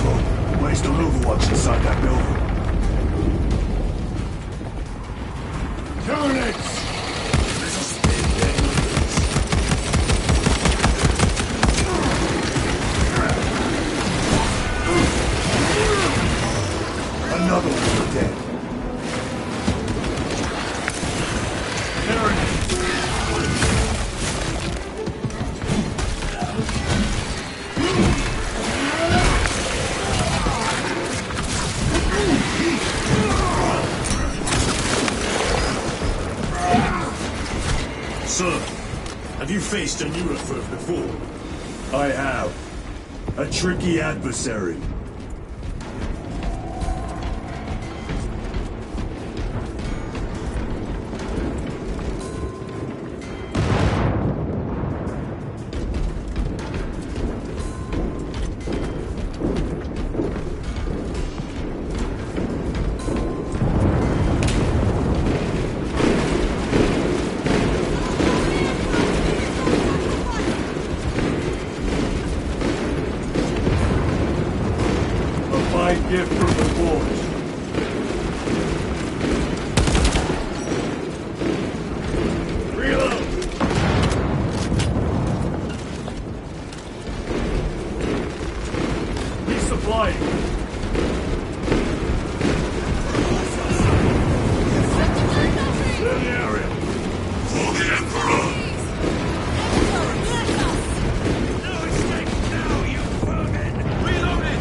Heretical. Placed an overwatch inside that building. Terminates! There's a spin there. Another one dead. Sir, have you faced a Neurothroat before? I have. A tricky adversary. Gift from the forge. Reload! Resupplying. Clear the area. For the Emperor! No escape now, you vermin! Reloading!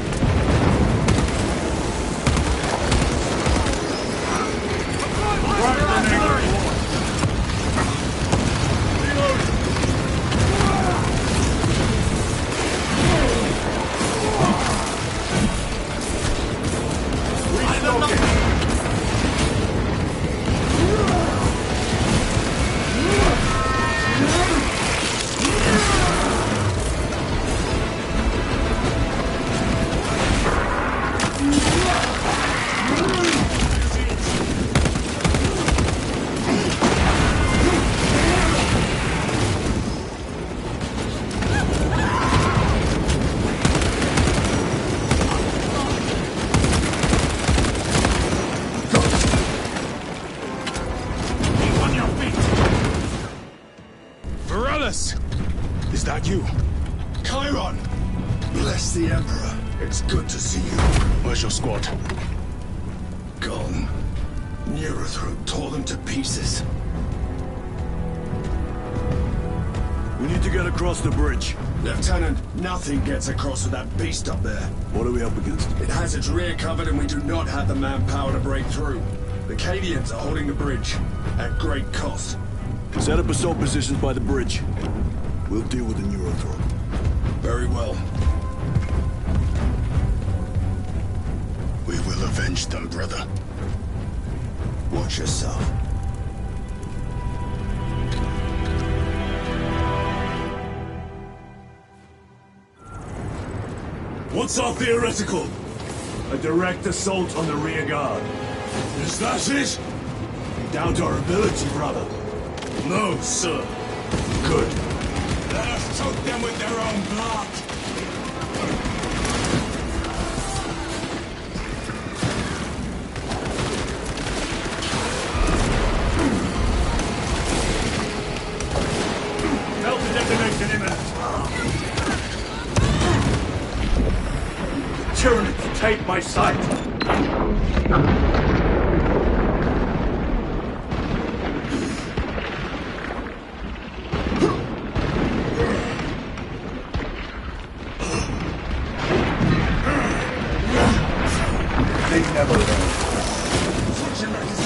Is that you? Chiron! Bless the Emperor. It's good to see you. Where's your squad? Gone. Neurothroat tore them to pieces. We need to get across the bridge. Lieutenant, nothing gets across with that beast up there. What are we up against? It has its rear covered and we do not have the manpower to break through. The Cadians are holding the bridge, at great cost. Set up assault positions by the bridge. We'll deal with the Neurothroat. Very well. We will avenge them, brother. Watch yourself. What's our theoretical? A direct assault on the rear guard. Is that it? You doubt our ability, brother. No, sir. Good. Let us choke them with their own blood. Tell the detonation imminent. Tyranids, take my sight. They never learn. Switch your magazine.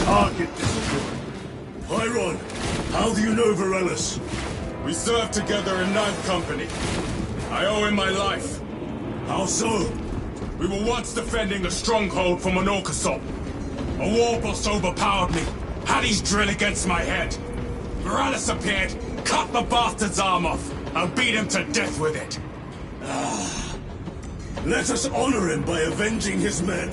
Target destroyed. Chiron, how do you know Varellus? We served together in Ninth Company. I owe him my life. How so? We were once defending a stronghold from an Orcasop. A war boss overpowered me, had his drill against my head. Morales appeared, cut the bastard's arm off, and beat him to death with it. Let us honor him by avenging his men.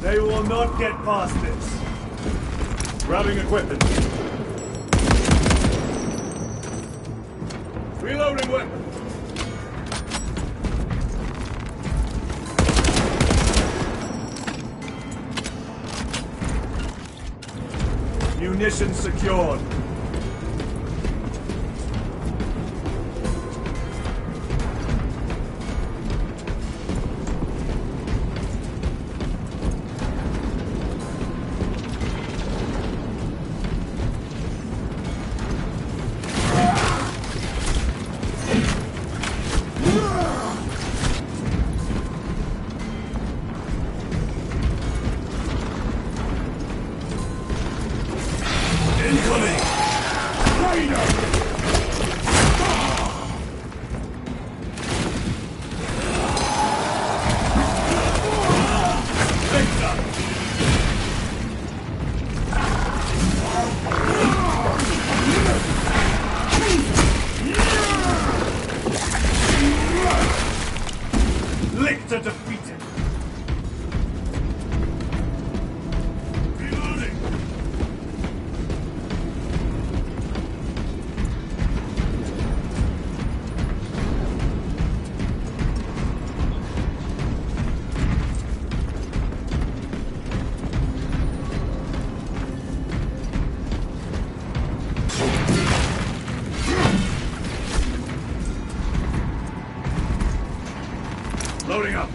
They will not get past this. Grabbing equipment. Reloading weapon. Munitions secured. Incoming! Lictor defeated. Reloading! Loading up.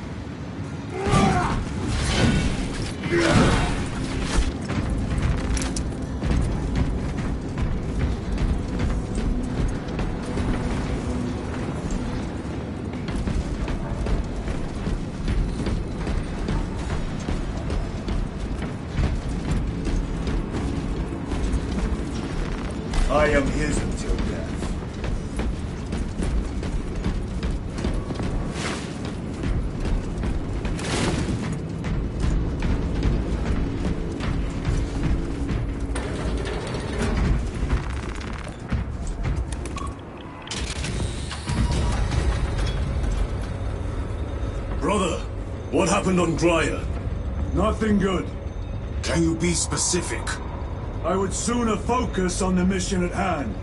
I am his until death. Brother, what happened on Grya? Nothing good. Can you be specific? I would sooner focus on the mission at hand.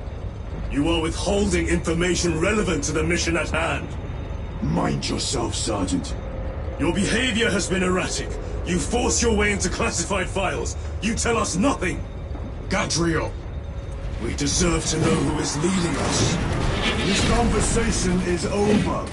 You are withholding information relevant to the mission at hand. Mind yourself, Sergeant. Your behavior has been erratic. You force your way into classified files. You tell us nothing. Gadriel, We deserve to know who is leading us. This conversation is over.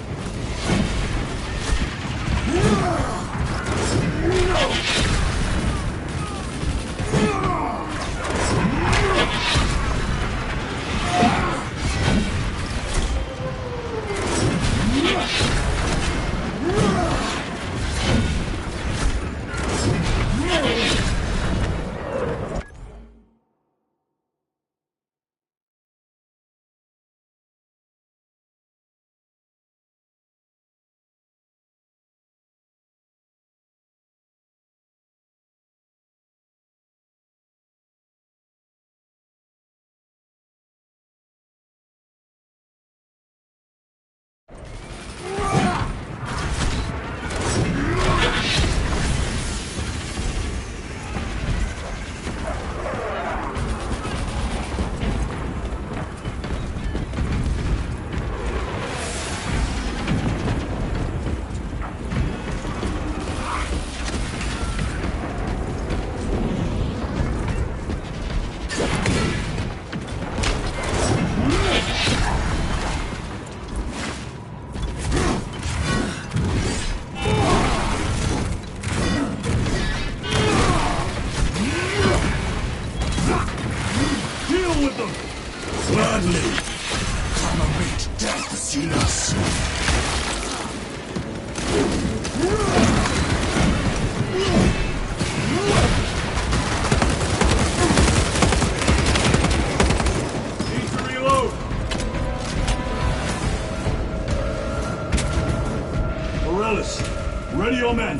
Ready your men.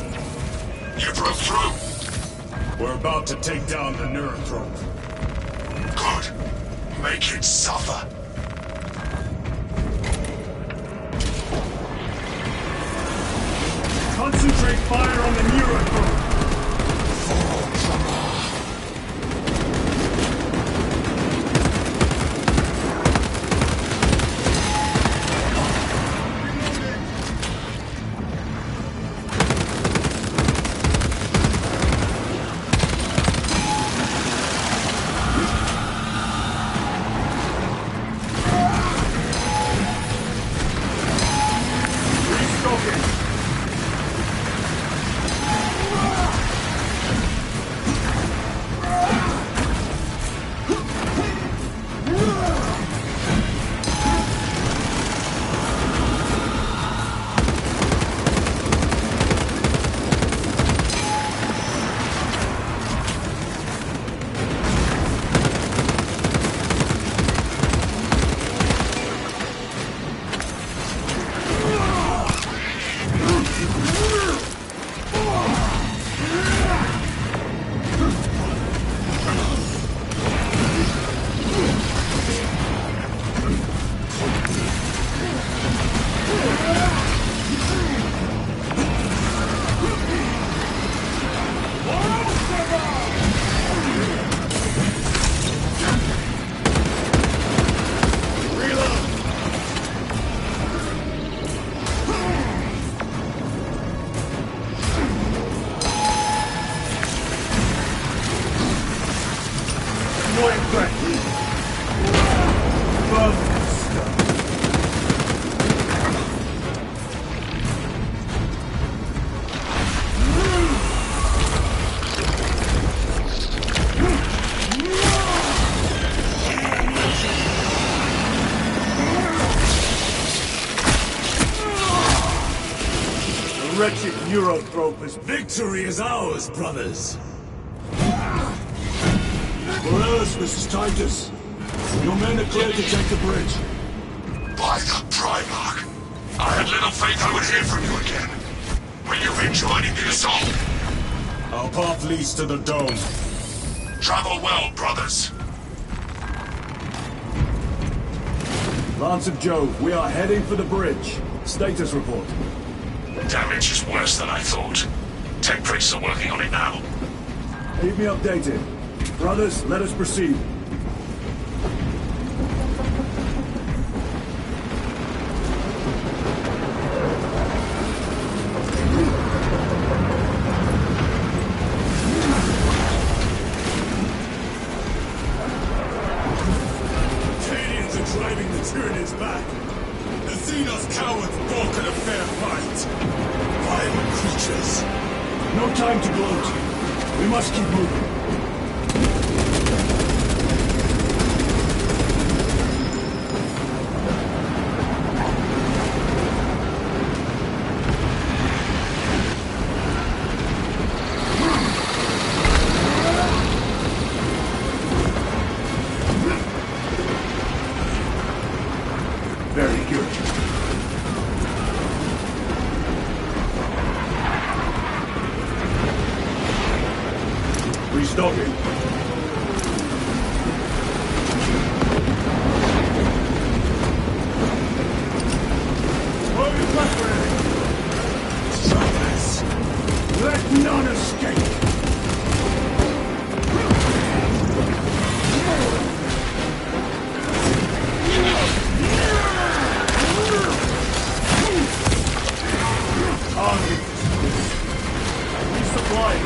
You broke through. We're about to take down the Neurothrope. Good. Make it suffer. Concentrate fire on the Neurothrope. Wretched Neurothrope is... Victory is ours, brothers! Morales, this is Titus. Your men are cleared to take the bridge. By the Primarch! I had little faith I would hear from you again. Will you be joining the assault? Our path leads to the dome. Travel well, brothers. Lance of Jove, we are heading for the bridge. Status report. Damage is worse than I thought. 10 priests are working on it now. Keep me updated. Brothers, let us proceed. Cadians are driving the Tyranids back. The Xenos cowards balk at a fair fight. Violent creatures. No time to gloat. We must keep moving. Very good. Restocking. Hold it back, Travis! Let none escape! Target. Resupply.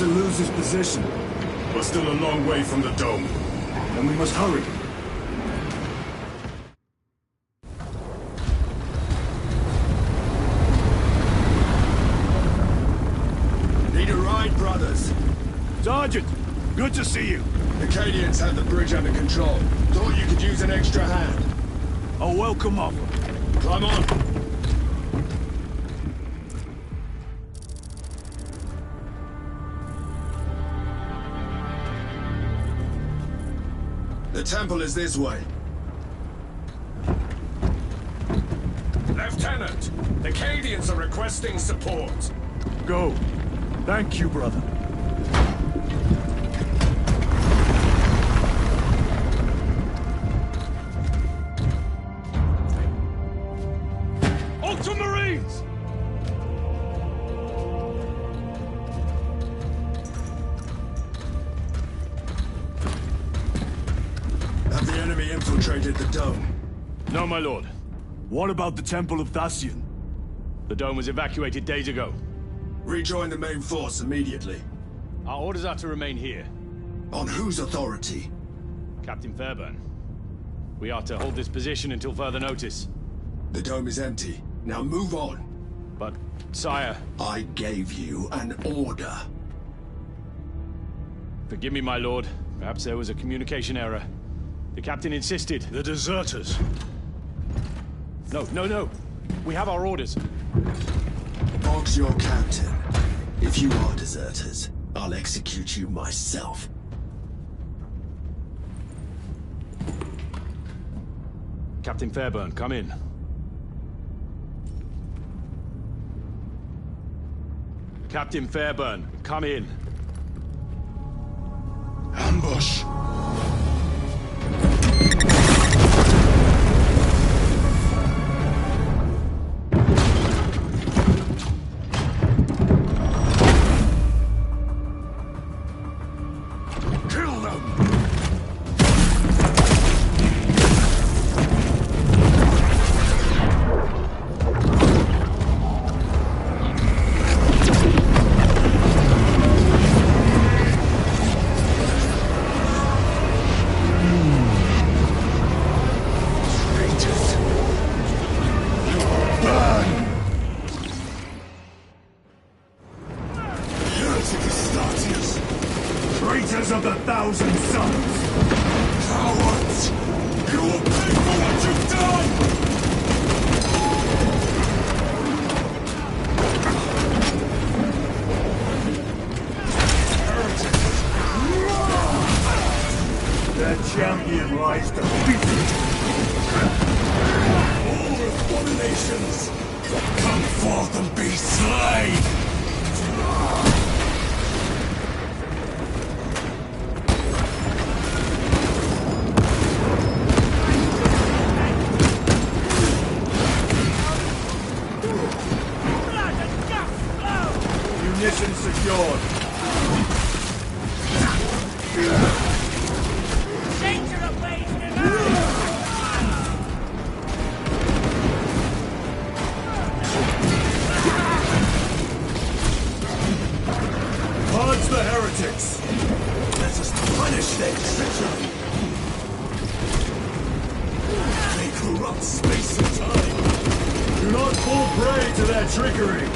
to lose his position. We're still a long way from the dome. Then we must hurry. Need a ride, brothers? Sergeant, good to see you. The Cadians have the bridge under control. Thought you could use an extra hand. A welcome offer. Climb on. The temple is this way. Lieutenant, the Cadians are requesting support. Go. Thank you, brother. Ultramarines! Have the enemy infiltrated the dome? No, my lord. What about the Temple of Thasian? The dome was evacuated days ago. Rejoin the main force immediately. Our orders are to remain here. On whose authority? Captain Fairburn. We are to hold this position until further notice. The dome is empty. Now move on. But, sire... I gave you an order. Forgive me, my lord. Perhaps there was a communication error. The captain insisted. The deserters. No. We have our orders. Boggs your captain. If you are deserters, I'll execute you myself. Captain Fairburn, come in. Captain Fairburn, come in. Ambush! Traitors of the Thousand Suns! Cowards! You will pay for what you've done! Their champion lies defeated! All abominations! Come forth and be slain! Munition secured. Purge the heretics! Let us punish their treachery! They corrupt space and time! Do not fall prey to their trickery!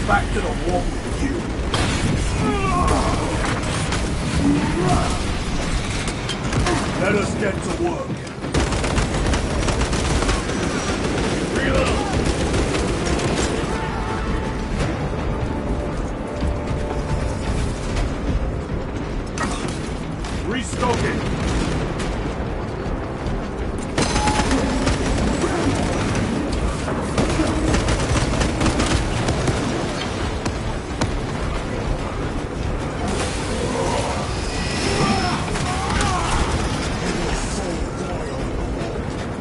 Back to the wall with you! Let us get to work! Reload! Restocking!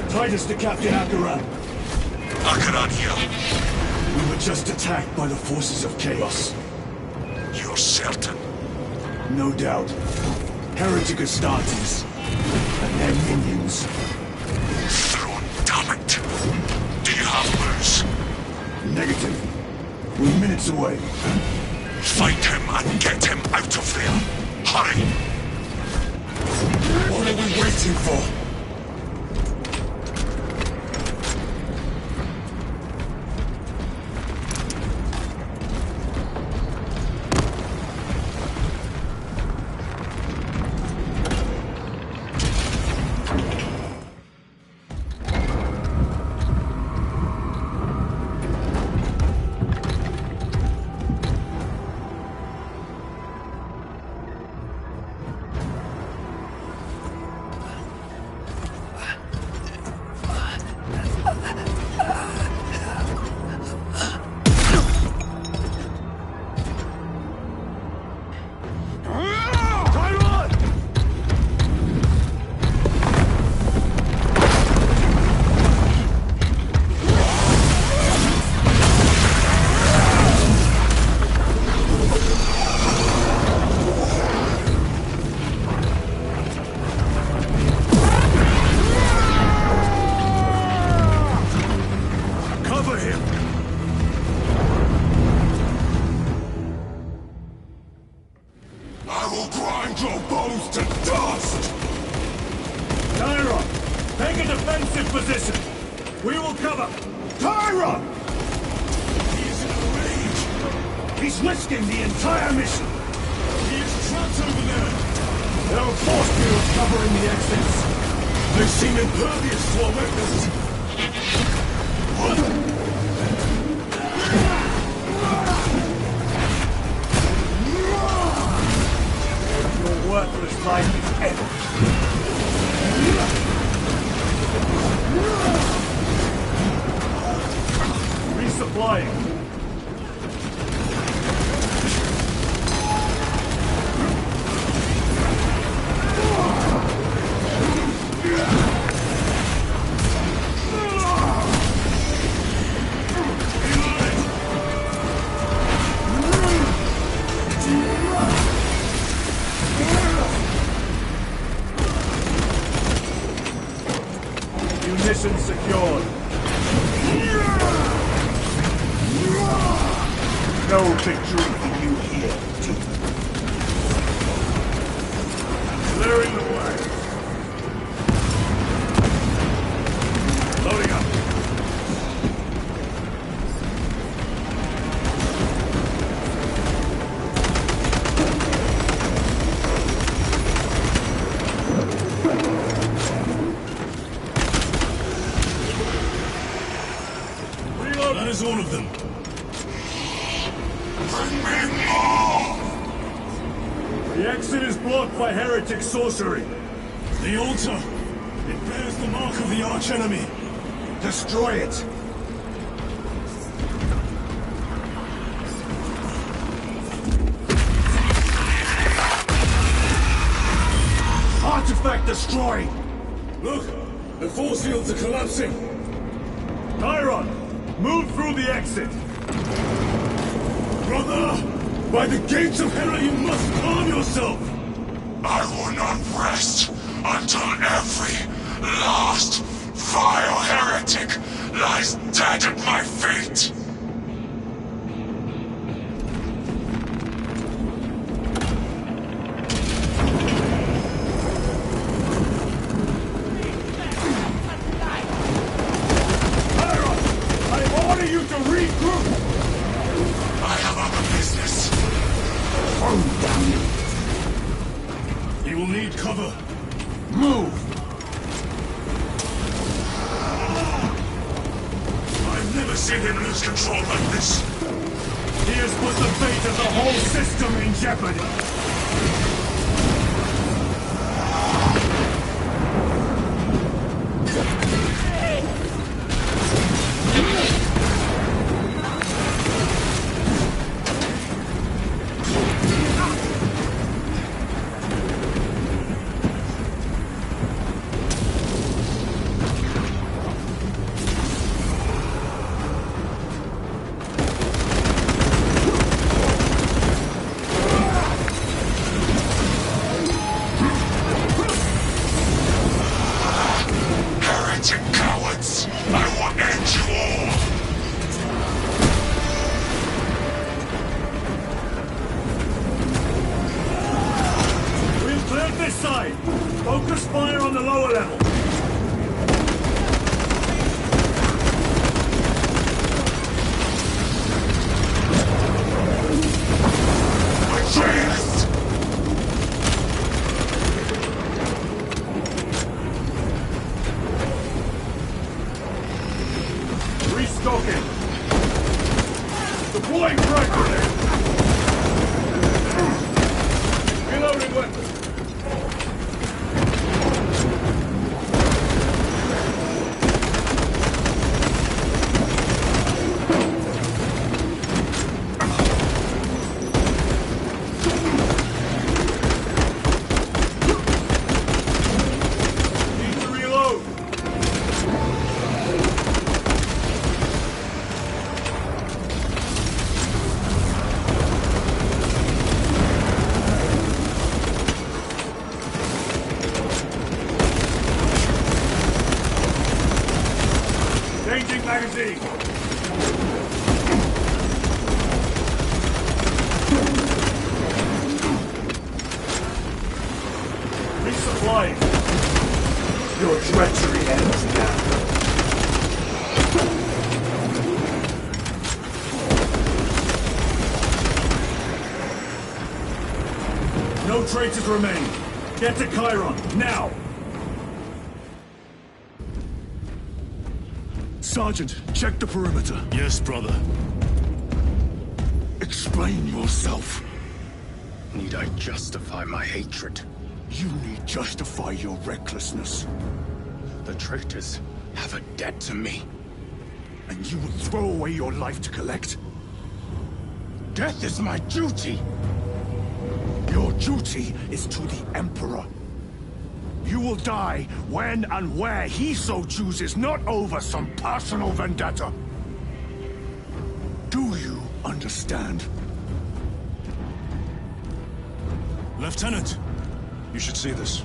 Titus to Captain Akaran. Akaran here. We were just attacked by the forces of Chaos. You're certain? No doubt. Heretic Astartes. their minions. Thrawn, damn it! Do you have moves? Negative. We're minutes away. Find him and get him out of there. Hurry! What are we waiting for? Take a defensive position! We will cover! Tyra! He is in a rage! He's risking the entire mission! He is trapped over there! There are force fields covering the exits! They seem impervious to our weapons! Your worthless life is ended! Resupplying! Munitions secured. No victory for you here, Teeth. Clearing the way. Loading up. That is all of them. The exit is blocked by heretic sorcery. The altar! It bears the mark of the archenemy. Destroy it! Artifact destroyed! Look! The force fields are collapsing! Tyron! Move through the exit! Brother! By the gates of Hera, you must calm yourself! I will not rest until every last vile heretic lies dead at my feet! You to regroup! I have other business. Oh, damn He will need cover. Move! I've never seen him lose control like this. He has put the fate of the whole system in jeopardy! Swing right for there! Reloading weapon! Need to reload! Changing magazine! Resupplying! Your treachery ends now! No traitors remain! Get to Chiron, now! Sergeant, check the perimeter. Yes, brother. Explain yourself. Need I justify my hatred? You need justify your recklessness. The traitors have a debt to me. And you will throw away your life to collect? Death is my duty! Your duty is to the Emperor. You will die when and where he so chooses, not over some personal vendetta. Do you understand? Lieutenant, you should see this.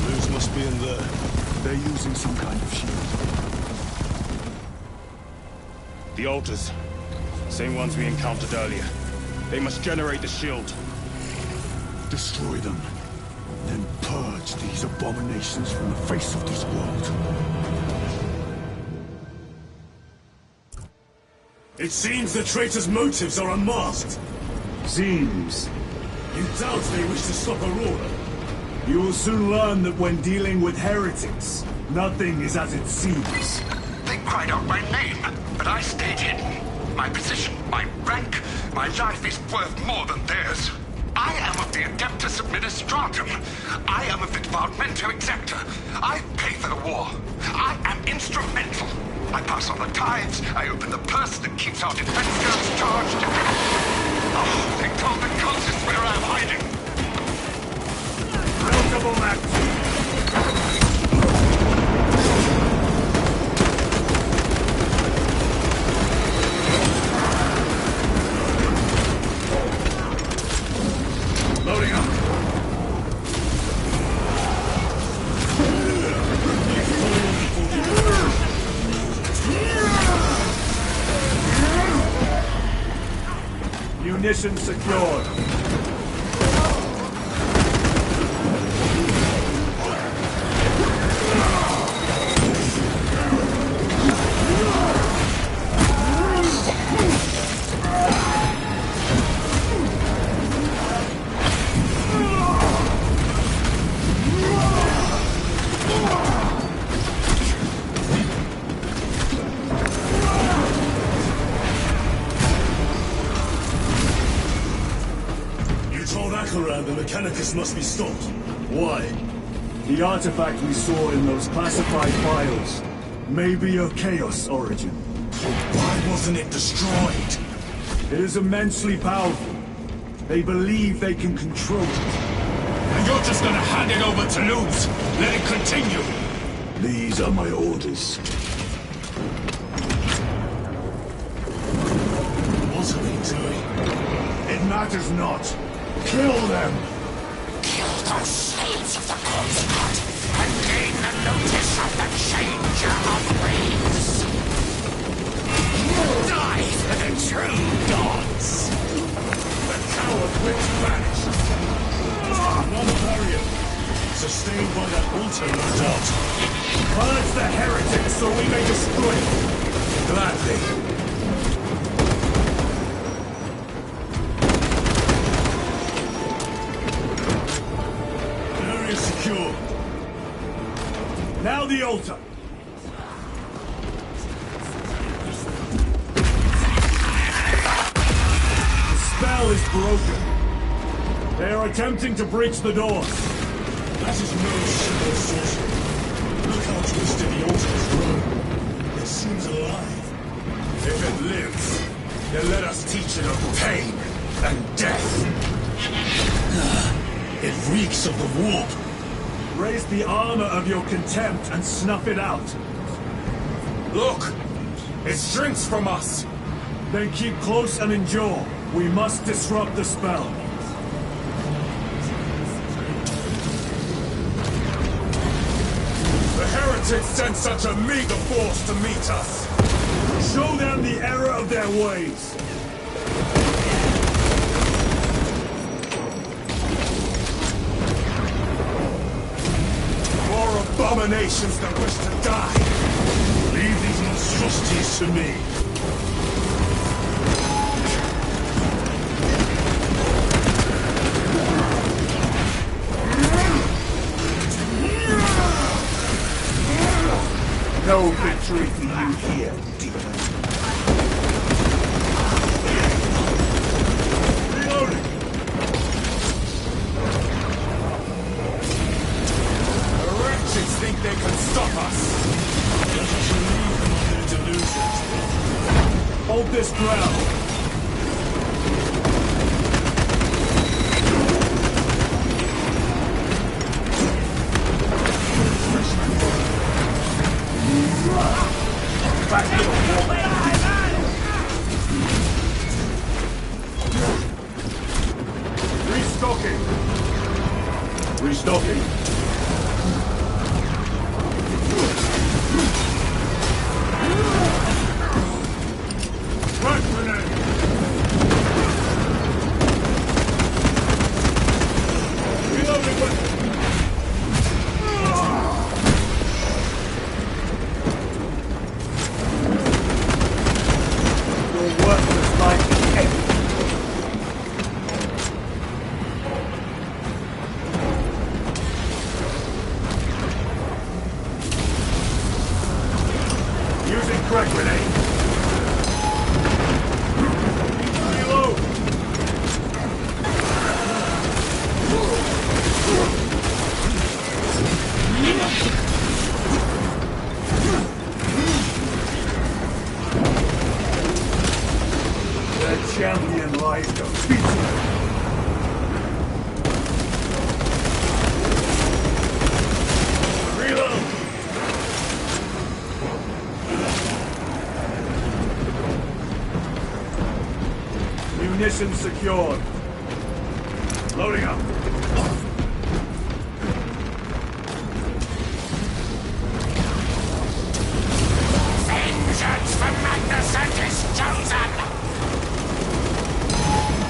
Blues must be in there. They're using some kind of shield. The altars. Same ones we encountered earlier. They must generate the shield. Destroy them. Then purge these abominations from the face of this world. It seems the traitors' motives are unmasked. Seems. You doubt they wish to stop Aurora? You will soon learn that when dealing with heretics, nothing is as it seems. They cried out my name, but I stayed hidden. My position, my rank, my life is worth more than theirs. I am of the Adeptus Administratum. I am of the Departamento Exector. I pay for the war. I am instrumental. I pass on the tithes. I open the purse that keeps our defense girls charged. Oh, they told the cultists where I'm hiding. Notable act. Loading up. Munitions secured. Around the Mechanicus must be stopped. Why? The artifact we saw in those classified files may be of Chaos origin. Why wasn't it destroyed? It is immensely powerful. They believe they can control it. And you're just gonna hand it over to Luz? Let it continue? These are my orders. What are they doing? It matters not. Kill them! Kill those slaves of the Corpse God and gain the notice of the Changer of Waves. Die for the true gods! The coward witch vanished. Another barrier. Sustained by that altar, no doubt. Purge the heretics so we may destroy it! Gladly. the altar! The spell is broken. They are attempting to breach the doors. That is no simple sorcery. Look how twisted the altar has grown. It seems alive. If it lives, then let us teach it of pain and death. It reeks of the warp. Raise the armor of your contempt and snuff it out. Look! It shrinks from us! Then keep close and endure. We must disrupt the spell. The heretics sent such a meager force to meet us! Show them the error of their ways. More abominations that wish to die! Leave these monstrosities to me. No victory for you here, demon. Reloading. The wretches think they can stop us! Let us relieve them of their delusions. Hold this ground. Restocking. Restocking. Frag grenade. Reloading weapon. Your worthless life is empty. Using frag grenade. Reload. The champion lies defeated. Reload. Munitions secured. Loading up. Vengeance from Magnuson is chosen!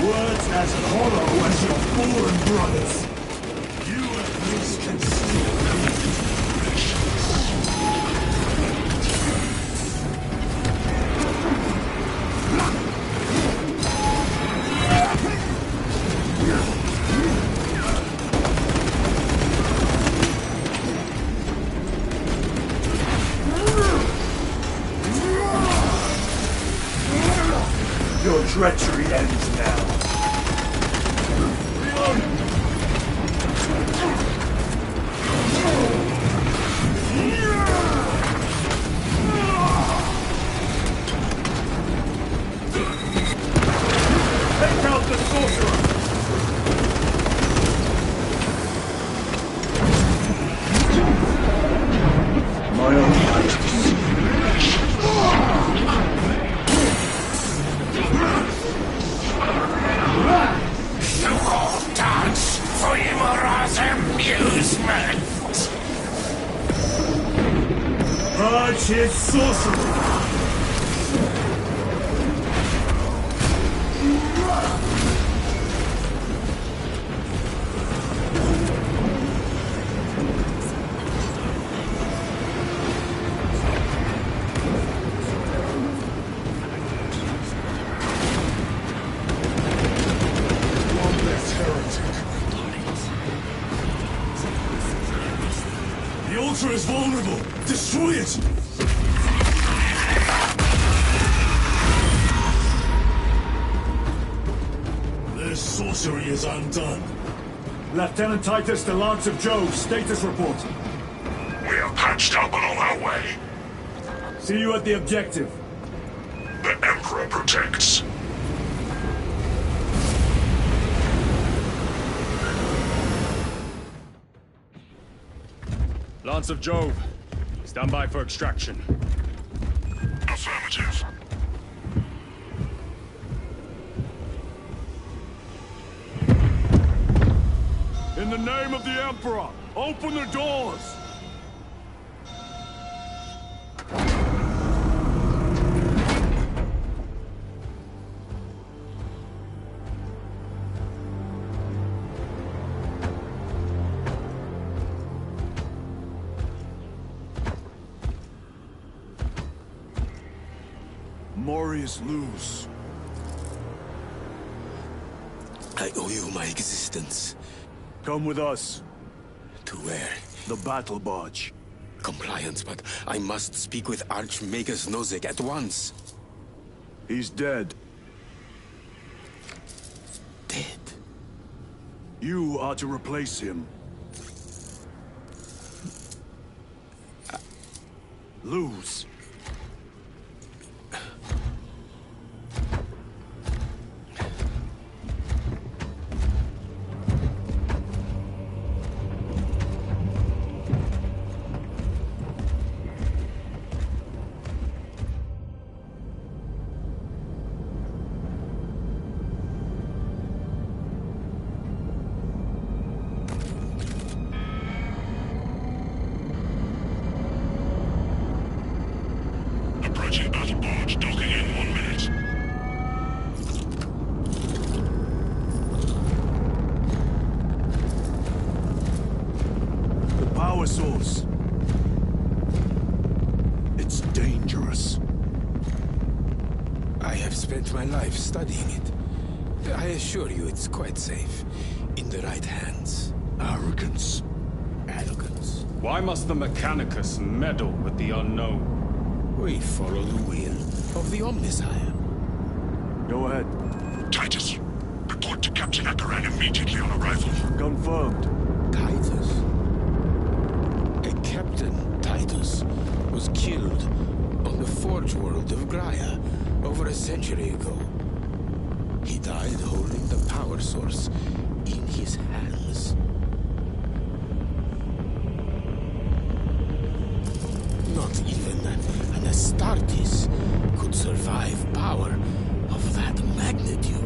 Words as hollow as your fallen brothers. You at least can still Your treachery ends now. Reloading. Take out the sorcerer! My own life. You all dance for Imora's amusement! Purge his sorcery! The altar is vulnerable. Destroy it! Their sorcery is undone. Lieutenant Titus to Lance of Jove, status report. We are patched up and on our way. See you at the objective. The Emperor protects. Lance of Jove, stand by for extraction. Affirmative. In the name of the Emperor, open the doors! Morius Luz. I owe you my existence. Come with us. To where? The battle barge. Compliance, but I must speak with Archmagus Nozick at once. He's dead. Dead? You are to replace him. Luz. Approaching battle barge, docking in 1 minute. The power source. It's dangerous. I have spent my life studying it. I assure you it's quite safe. In the right hands. Arrogance. Arrogance. Why must the Mechanicus meddle with the unknown? We follow the will of the Omnissiah. Go ahead. Titus, report to Captain Akaran immediately on arrival. Confirmed. Titus? A Captain Titus was killed on the Forge world of Graia over a century ago. He died holding the power source in his hands. Not even an Astartes could survive power of that magnitude.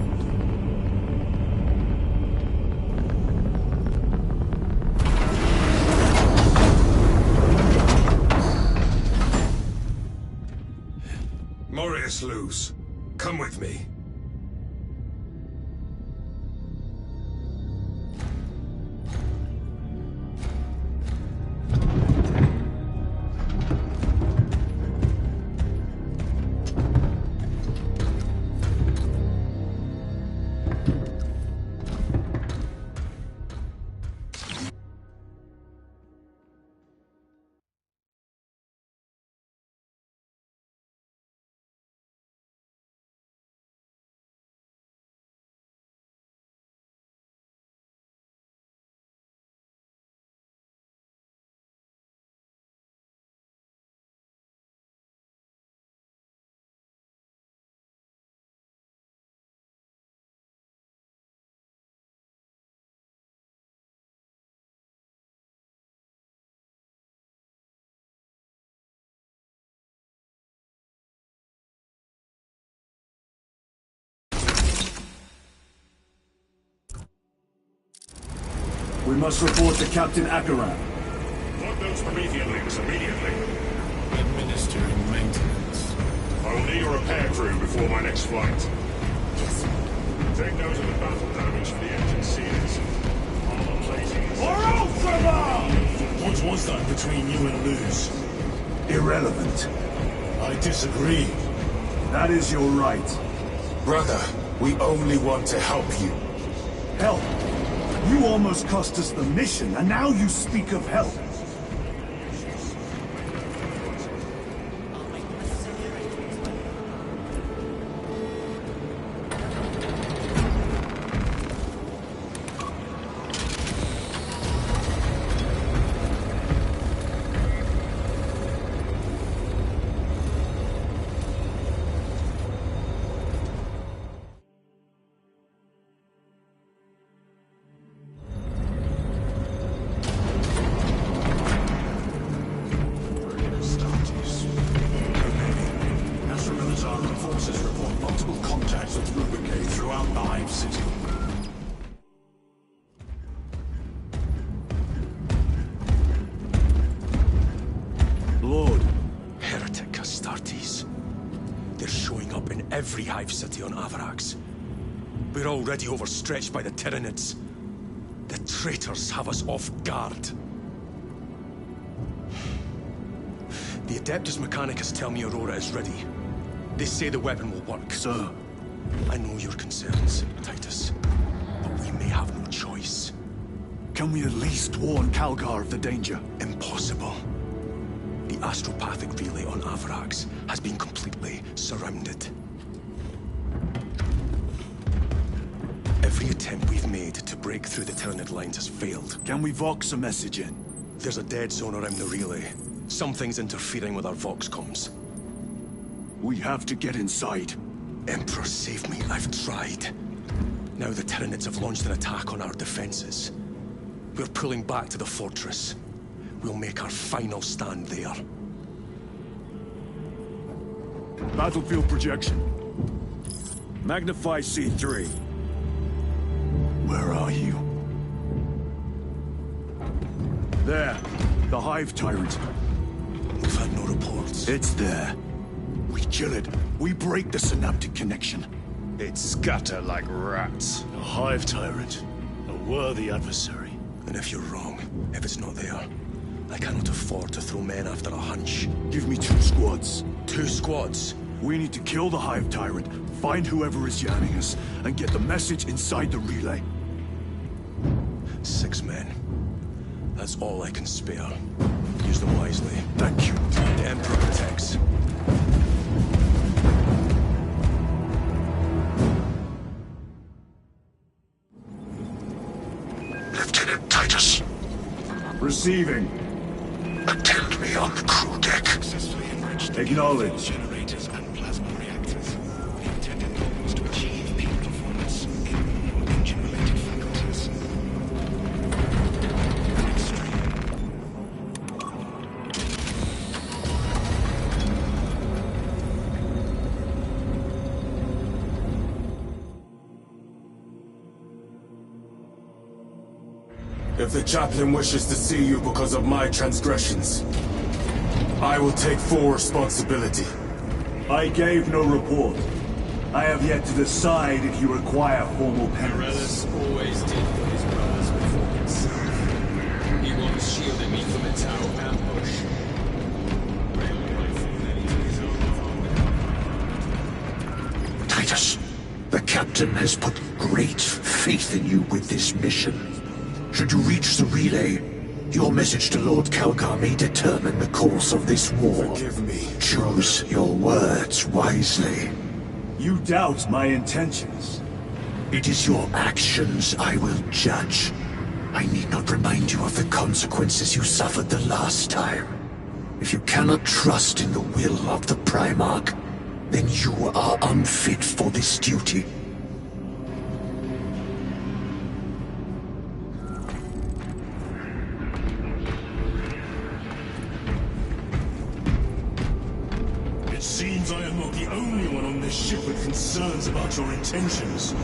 Morius Luz, come with me. We must report to Captain Akaran. Want those Promethean links immediately. Administering maintenance. I will need a repair crew before my next flight. Yes. Take note of the battle damage for the engine seals. Armor plating is... What was that between you and Luz? Irrelevant. I disagree. That is your right. Brother, we only want to help you. Help! You almost cost us the mission, and now you speak of help. armed forces report multiple contacts with Rubicae throughout the Hive City. Lord. Heretic Astartes. They're showing up in every Hive City on Avarax. We're already overstretched by the Tyranids. The traitors have us off guard. The Adeptus Mechanicus tell me Aurora is ready. They say the weapon will work. Sir. I know your concerns, Titus, but we may have no choice. Can we at least warn Calgar of the danger? Impossible. The astropathic relay on Avarax has been completely surrounded. Every attempt we've made to break through the Tyranid lines has failed. Can we Vox a message in? There's a dead zone around the relay. Something's interfering with our Vox comms. We have to get inside. Emperor, save me. I've tried. Now the Tyranids have launched an attack on our defenses. We're pulling back to the fortress. We'll make our final stand there. Battlefield projection. Magnify C3. Where are you? There. The Hive Tyrant. We've had no reports. It's there. We kill it. We break the synaptic connection. They'd scatter like rats. A Hive Tyrant. A worthy adversary. And if you're wrong, if it's not there, I cannot afford to throw men after a hunch. Give me 2 squads. 2 squads? We need to kill the Hive Tyrant, find whoever is jamming us, and get the message inside the relay. 6 men. That's all I can spare. Use them wisely. Thank you. The Emperor protects. Lieutenant Titus. Receiving. Attend me on the crew deck. Acknowledge. Generators and plasma reactors. The intended goal was to achieve peak performance in your engine-related faculties. An extreme. If the chaplain wishes to see you because of my transgressions, I will take full responsibility. I gave no report. I have yet to decide if you require formal penance. Morellis always did put his brothers before himself. He once shielded me from a Tau ambush. Titus, the captain has put great faith in you with this mission. Should you reach the relay, your message to Lord Calgar may determine the course of this war. Forgive me. Choose your words wisely. You doubt my intentions. It is your actions I will judge. I need not remind you of the consequences you suffered the last time. If you cannot trust in the will of the Primarch, then you are unfit for this duty. It seems I am not the only one on this ship with concerns about your intentions.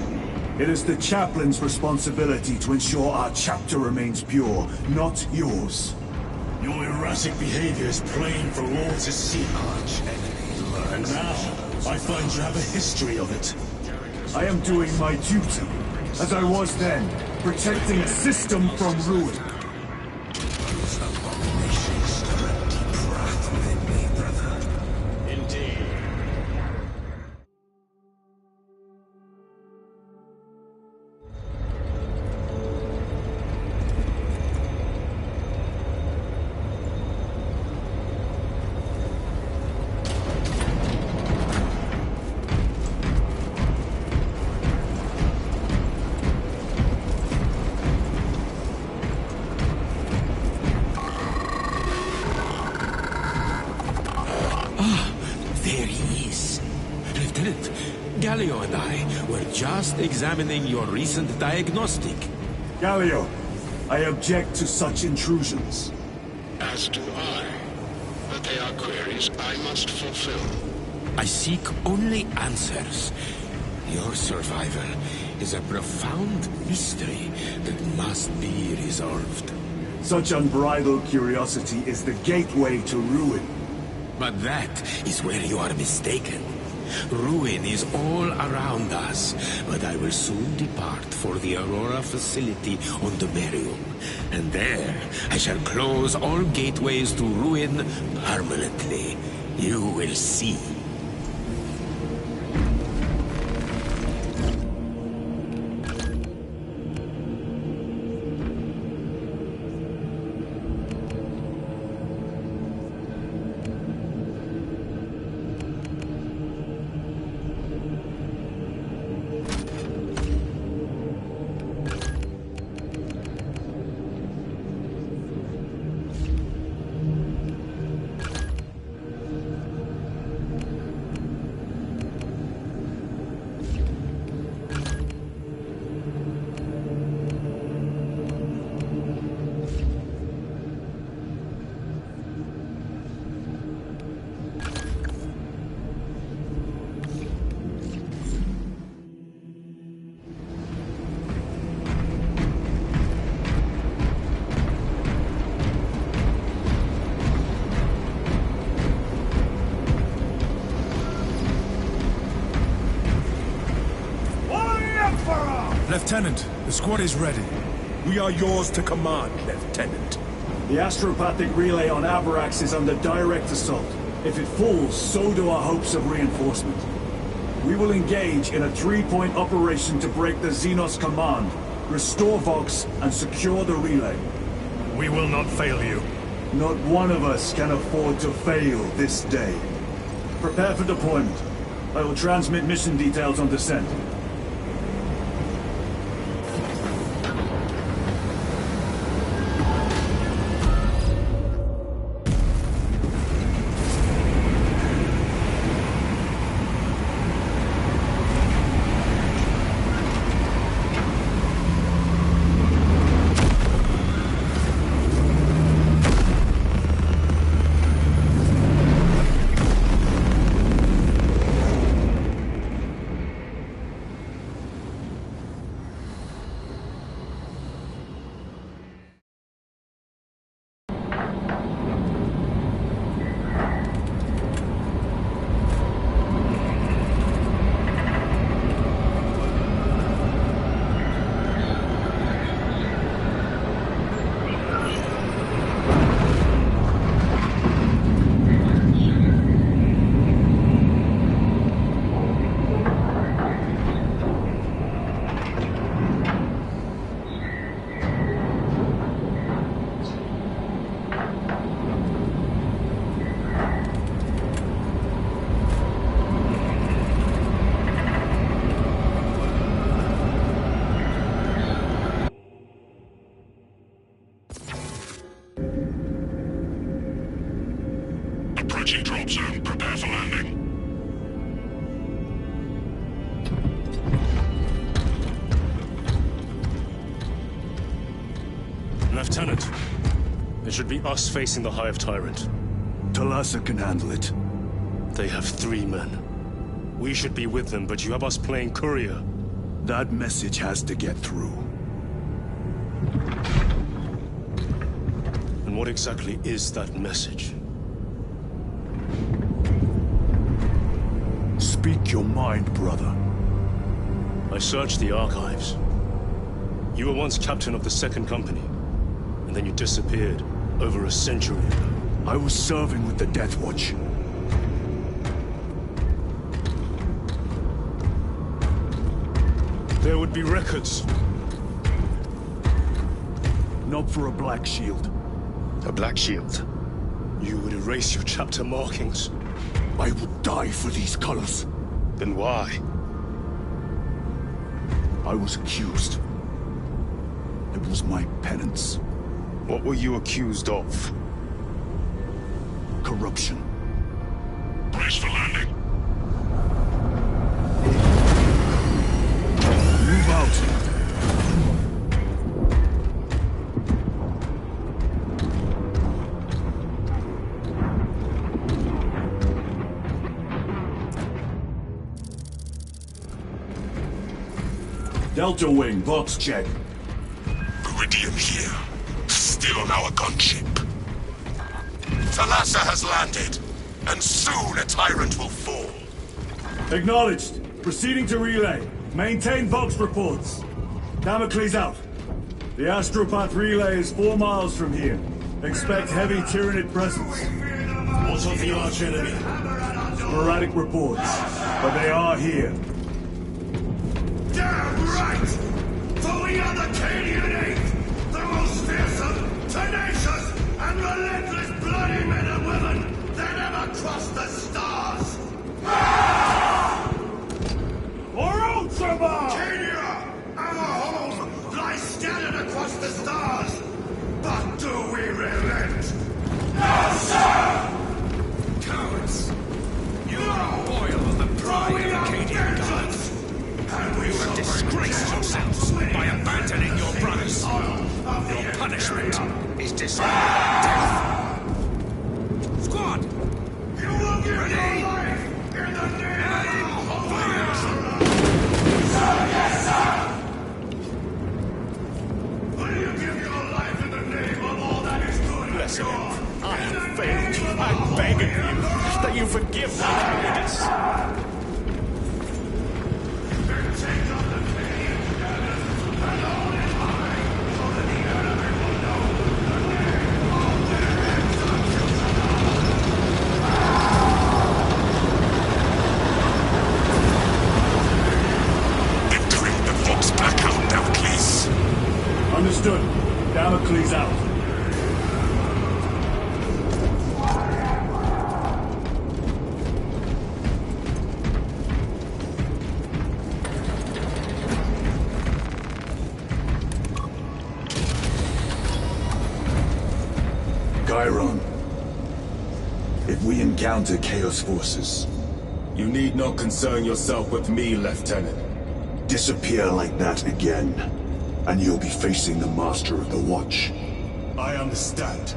It is the chaplain's responsibility to ensure our chapter remains pure, not yours. Your erratic behavior is plain for all to see. And now, I find you have a history of it. I am doing my duty, as I was then, protecting a system from ruin. Indeed. There he is. Lieutenant, Galio and I were just examining your recent diagnostic. Galio, I object to such intrusions. As do I. But they are queries I must fulfill. I seek only answers. Your survival is a profound mystery that must be resolved. Such unbridled curiosity is the gateway to ruin. But that is where you are mistaken. Ruin is all around us, but I will soon depart for the Aurora facility on Domerium. And there, I shall close all gateways to ruin permanently. You will see. Lieutenant, the squad is ready. We are yours to command, Lieutenant. The astropathic relay on Avarax is under direct assault. If it falls, so do our hopes of reinforcement. We will engage in a 3-point operation to break the Xenos command, restore Vox, and secure the relay. We will not fail you. Not one of us can afford to fail this day. Prepare for deployment. I will transmit mission details on descent. Approaching drop zone. Prepare for landing. Lieutenant, it should be us facing the Hive Tyrant. Talassa can handle it. They have 3 men. We should be with them, but you have us playing courier. That message has to get through. And what exactly is that message? Speak your mind, brother. I searched the archives. You were once captain of the Second Company, and then you disappeared over a century ago. I was serving with the Death Watch. There would be records. Not for a Black Shield. A Black Shield? You would erase your chapter markings. I would die for these colors. Then why? I was accused. It was my penance. What were you accused of? Corruption. Brace for landing. Move out. Delta Wing, box check. Iridium here. Still on our gunship. Thalassa has landed, and soon a tyrant will fall. Acknowledged. Proceeding to relay. Maintain Vox reports. Damocles out. The Astropath relay is 4 miles from here. Expect heavy Tyranid presence. What of the arch enemy? Sporadic reports, but they are here. Damn right! For we are the Cadian Eighth, the most fearsome, tenacious, and relentless bloody men and women that ever crossed the stars! For Ultramar! Cadia, our home, lies scattered across the stars! But do we relent? No, sir! Cowards! You are loyal of the pride of the Cadian gods! And we have disgraced yourselves by abandoning your brothers. Your punishment is dishonored and death. Squad! You will give your life in the name of fire! Sir, yes, sir! Will you give your life in the name of all that is good? Listen, I have failed you. I'm begging you that you forgive my cowardice. Understood. Damocles out. Chiron, if we encounter Chaos forces, You need not concern yourself with me, Lieutenant. disappear like that again, and you'll be facing the Master of the Watch. I understand.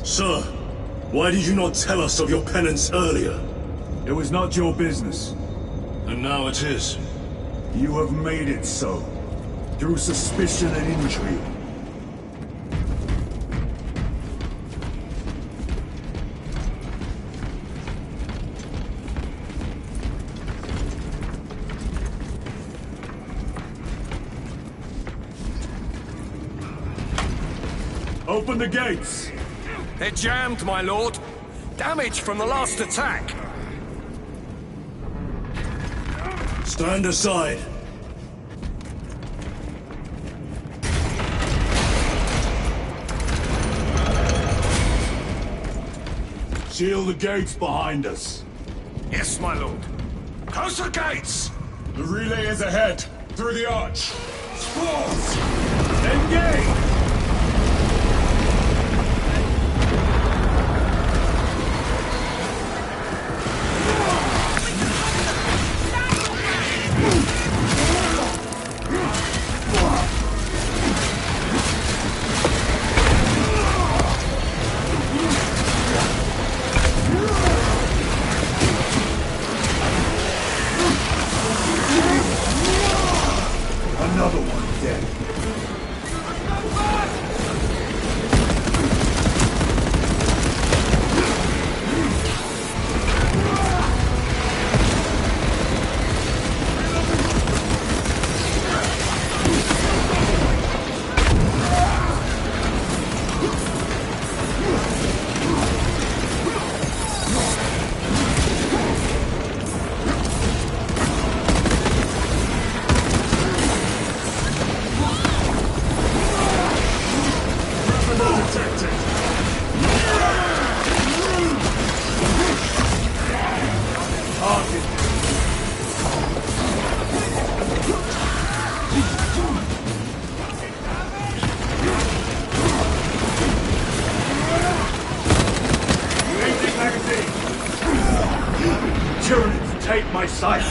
Sir, why did you not tell us of your penance earlier? It was not your business. And now it is. You have made it so. Through suspicion and intrigue. Open the gates! They're jammed, my lord. Damage from the last attack. Stand aside. Seal the gates behind us. Yes, my lord. Close the gates! The relay is ahead, through the arch. Spores! Engage! Another one dead. Tyranids take my sight!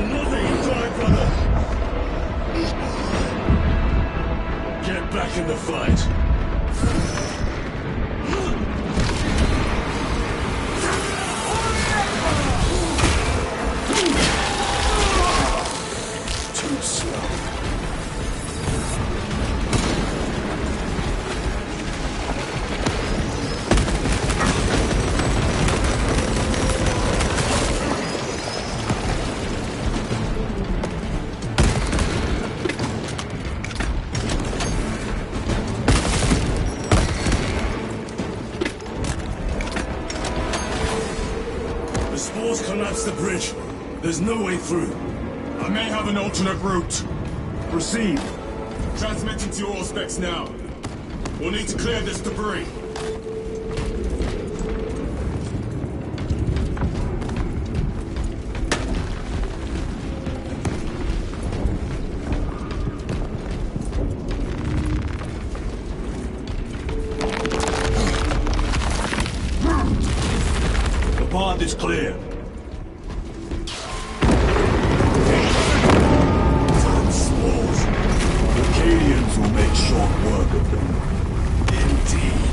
Nothing in time, brother! Get back in the fight. Cadians collapsed the bridge. There's no way through. I may have an alternate route. Proceed. Transmitting to your all specs now. We'll need to clear this debris. The path is clear. The Cadians will make short work of them. Indeed.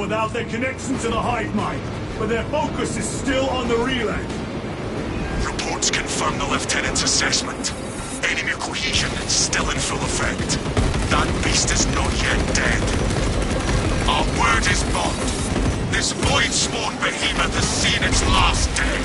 Without their connection to the hive mind, but their focus is still on the relay. Reports confirm the Lieutenant's assessment. Enemy cohesion still in full effect. That beast is not yet dead. Our word is bond. This void-spawn behemoth has seen its last day.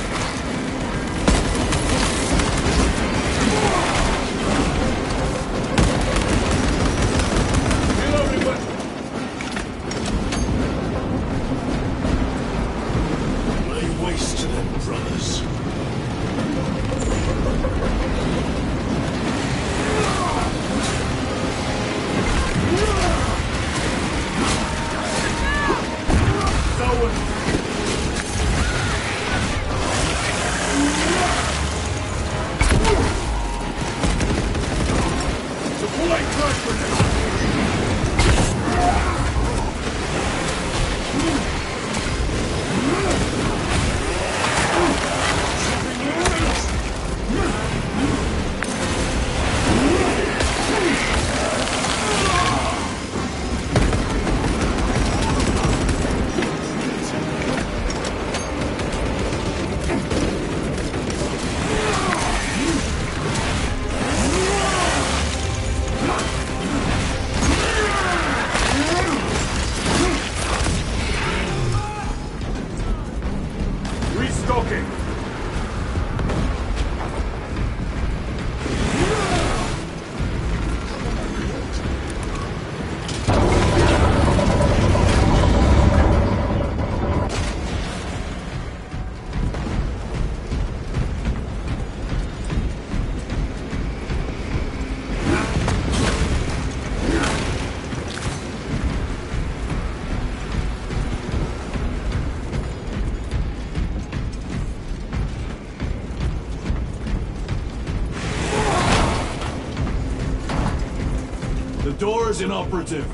The door is inoperative.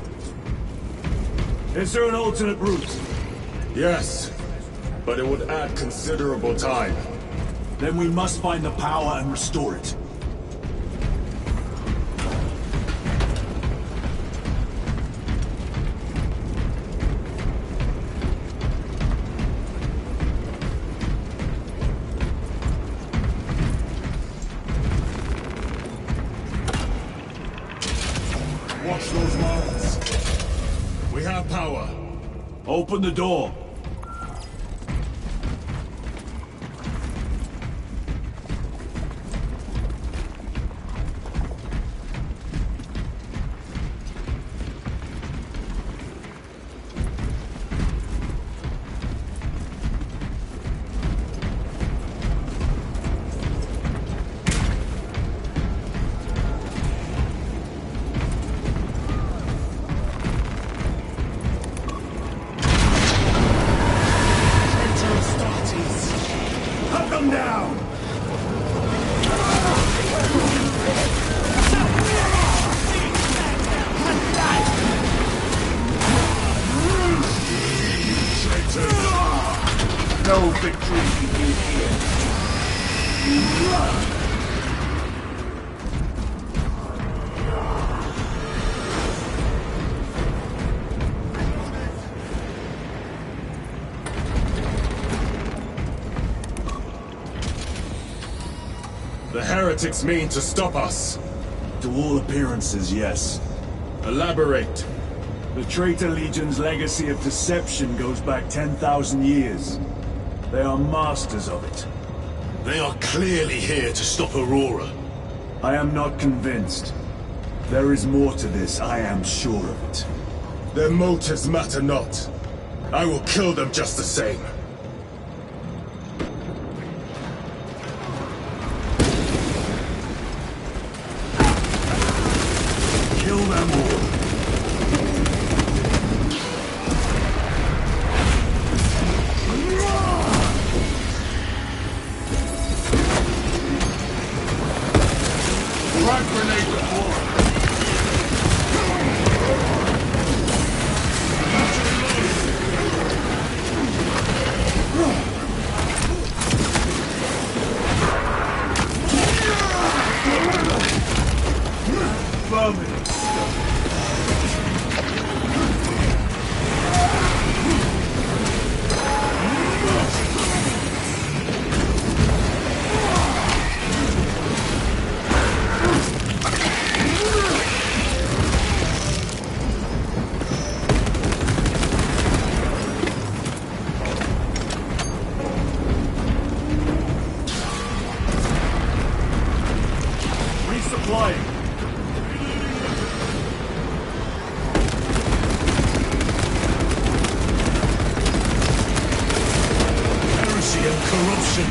Is there an alternate route? Yes, but it would add considerable time. Then we must find the power and restore it. Watch those mouths. We have power. Open the door. victory begin here. The heretics mean to stop us. To all appearances, yes. Elaborate. The Traitor Legion's legacy of deception goes back 10,000 years. They are masters of it. They are clearly here to stop Aurora. I am not convinced. There is more to this, I am sure of it. Their motives matter not. I will kill them just the same. Kill them all. Frag grenade deployed. Resupplying. Heresy and corruption.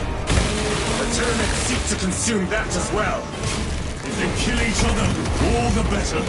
The Tyranids seek to consume that as well. If they kill each other, all the better.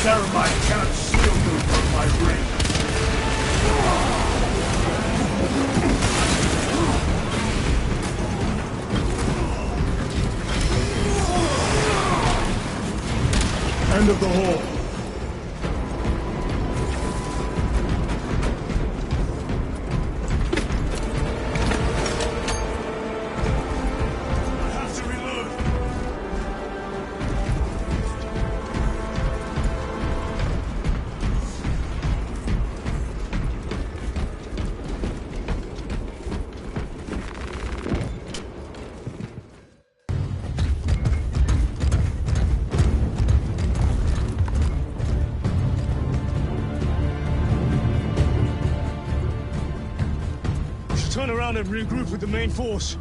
Ceramite cannot shield me from my ring. End of the hall. I have to reload. Turn around and regroup with the main force.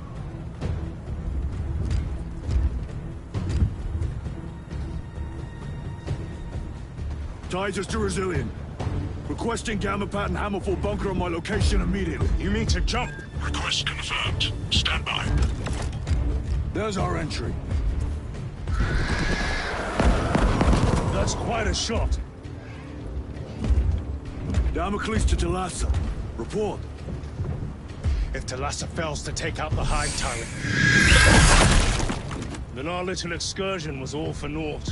Titus to Resilient. Requesting Gamma Pat and Hammerfall bunker on my location immediately. You mean to jump? Request confirmed. Stand by. There's our entry. That's quite a shot. Damocles to Talassa. Report. If Talassa fails to take out the Hive Tyrant, then our little excursion was all for naught.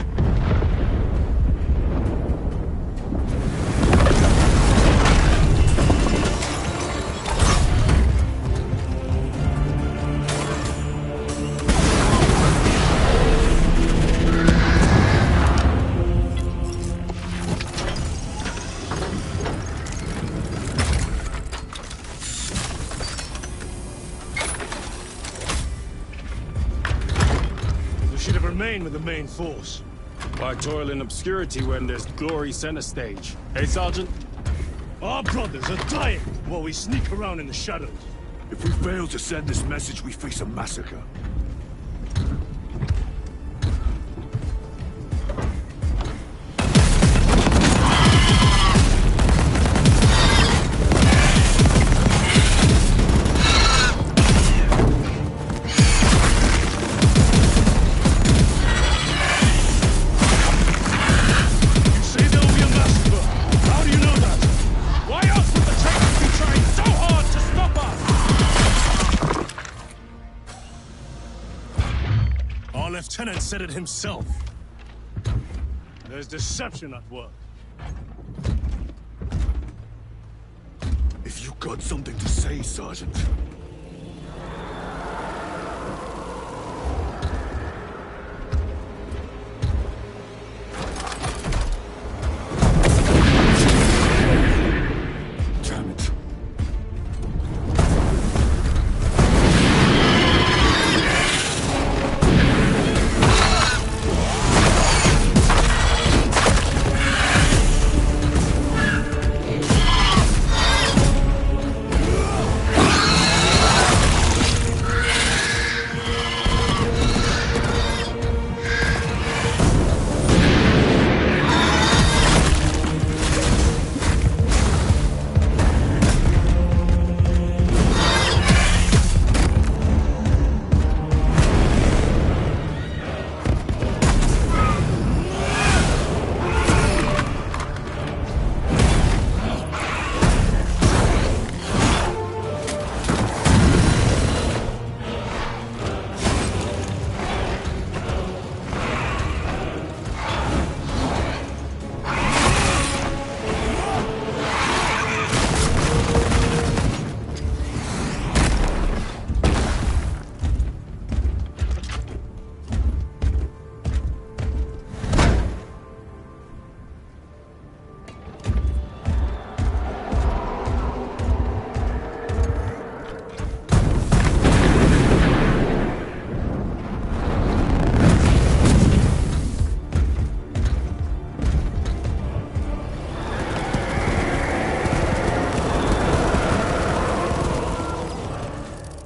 Remain with the main force. Why toil in obscurity when there's glory center stage? Hey, Sergeant? Our brothers are dying while we sneak around in the shadows. If we fail to send this message, we face a massacre. lieutenant said it himself. There's deception at work. If you got something to say, Sergeant. Damn it.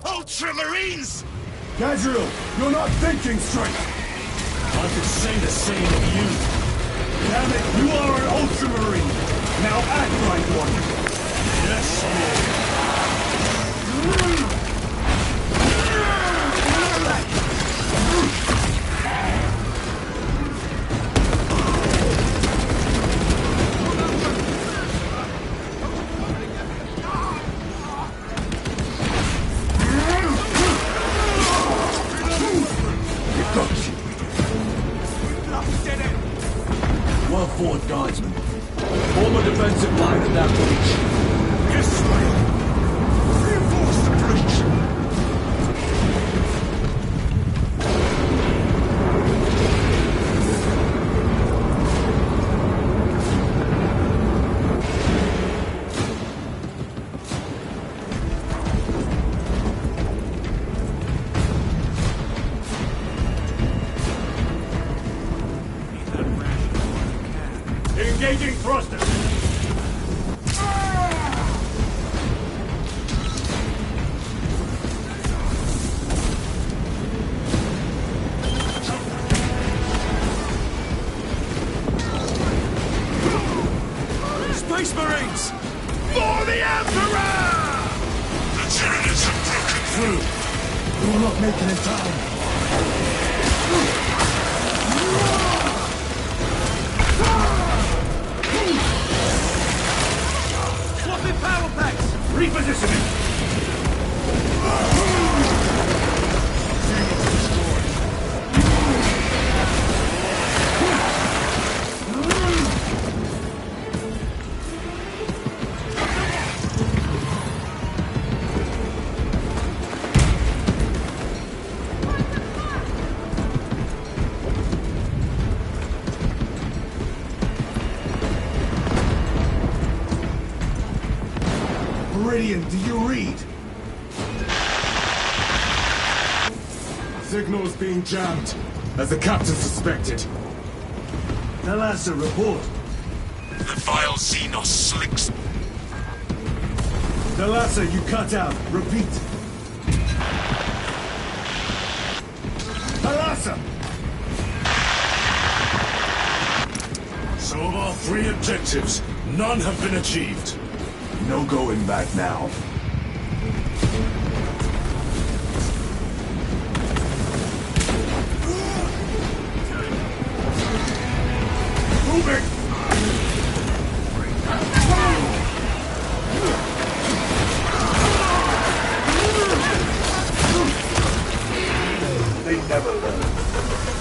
Ultramarines! Gadriel, you're not thinking straight! I could say the same of you. Damn it, you are an Ultramarine! Now act like one! Yes, Well fought, Guardsman. Form a defensive line at that breach. Yes, sir. Reinforce the breach. Engaging thrusters! Space Marines! For the Emperor! The Tyranids have broken through. We will not make it in time. Swapping power packs! Repositioning! Meridian, do you read? Signal's being jammed, as the captain suspected. Thalassa, report. The vile Xenos slinks. Thalassa, you cut out. Repeat. Thalassa! So of our 3 objectives, none have been achieved. No going back now. Moving! They never learn.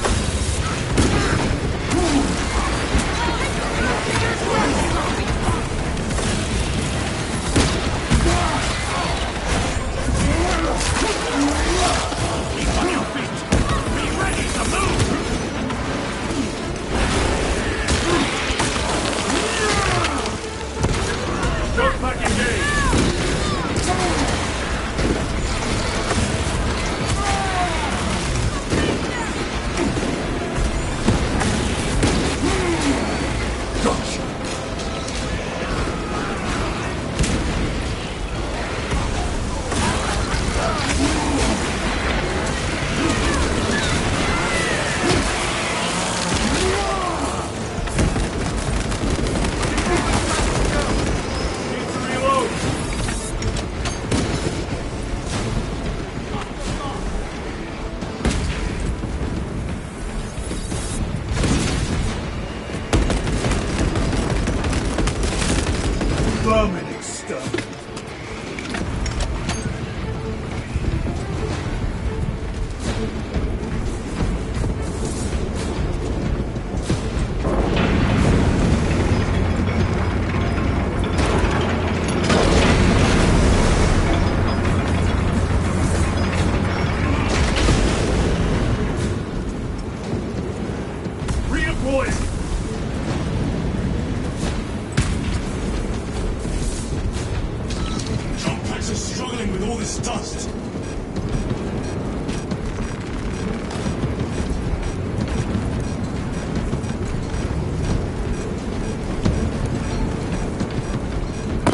are struggling with all this dust.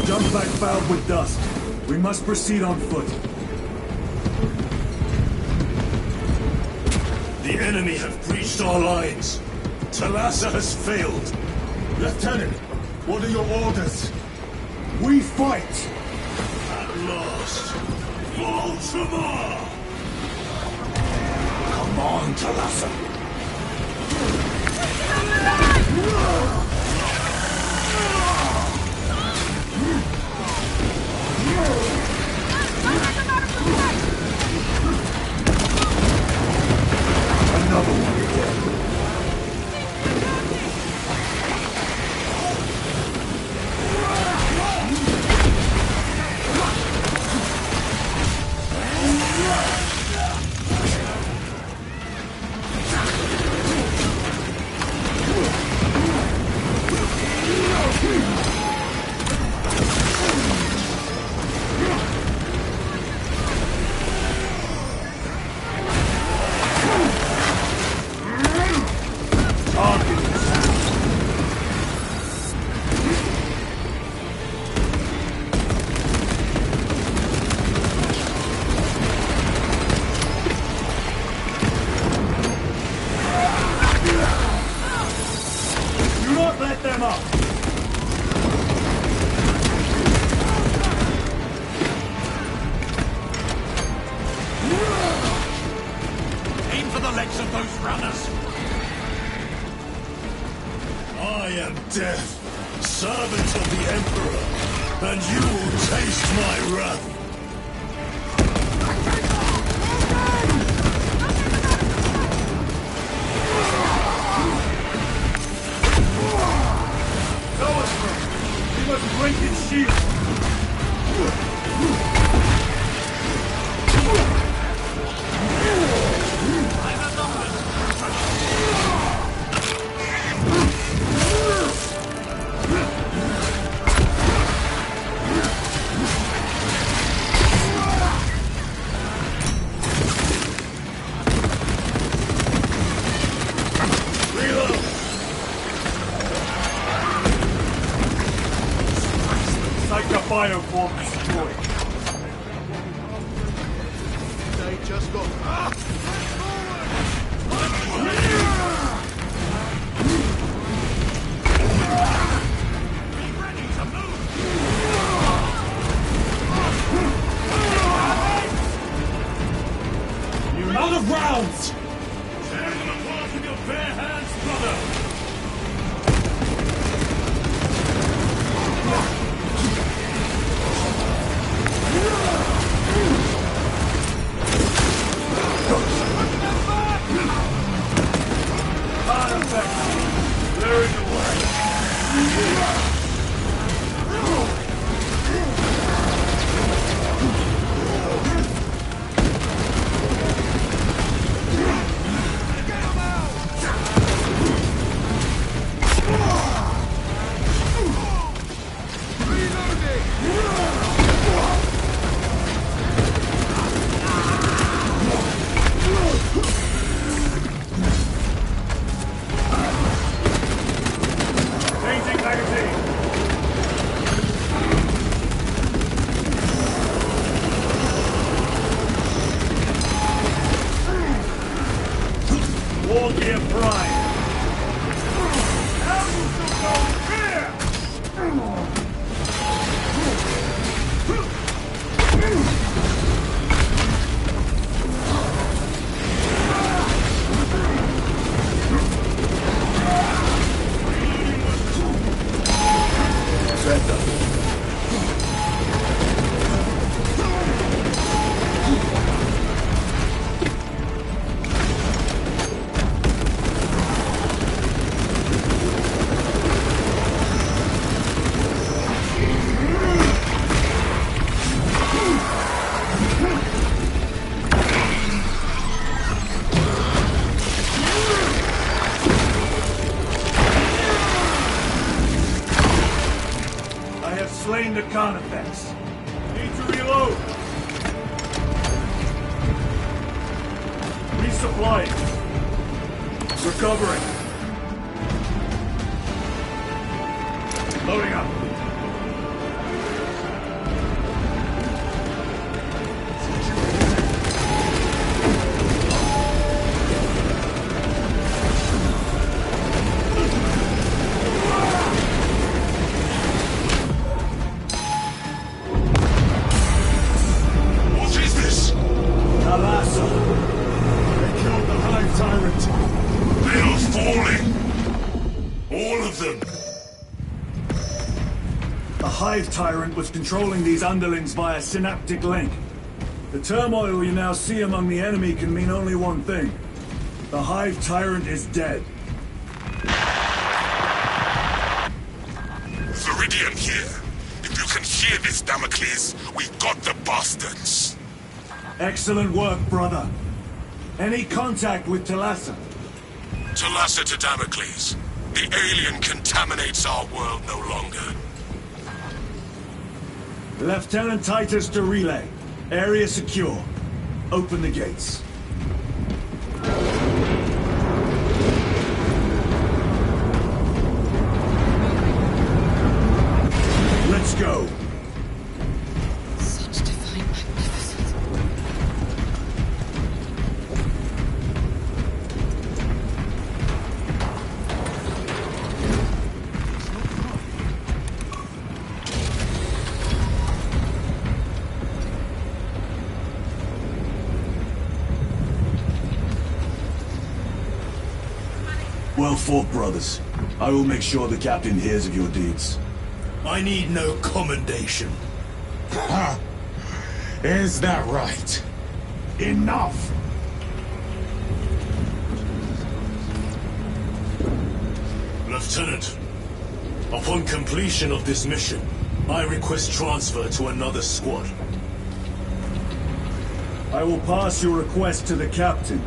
Jump back fouled with dust. We must proceed on foot. The enemy have breached our lines. Talassa has failed. Lieutenant, what are your orders? We fight! At last, Baltimore! Come on, Talassa. Another one dead. Death, servant of the Emperor, and you will taste my wrath. We must break its shield! Bioform destroyed. They just got... Be ready to move! You're out of rounds! Tear them apart with your bare hands, brother! flying. Recovering. Loading up. Hive Tyrant was controlling these underlings via synaptic link. The turmoil you now see among the enemy can mean only one thing. The Hive Tyrant is dead. Viridian here. If you can hear this, Damocles, we got the bastards. Excellent work, brother. Any contact with Talassa? Talassa to Damocles. The alien contaminates our world no longer. Lieutenant Titus to Relay. Area secure. Open the gates. Let's go. Such divine magnificence. Well fought, brothers. I will make sure the captain hears of your deeds. I need no commendation. Is that right? Enough! Lieutenant, upon completion of this mission, I request transfer to another squad. I will pass your request to the captain.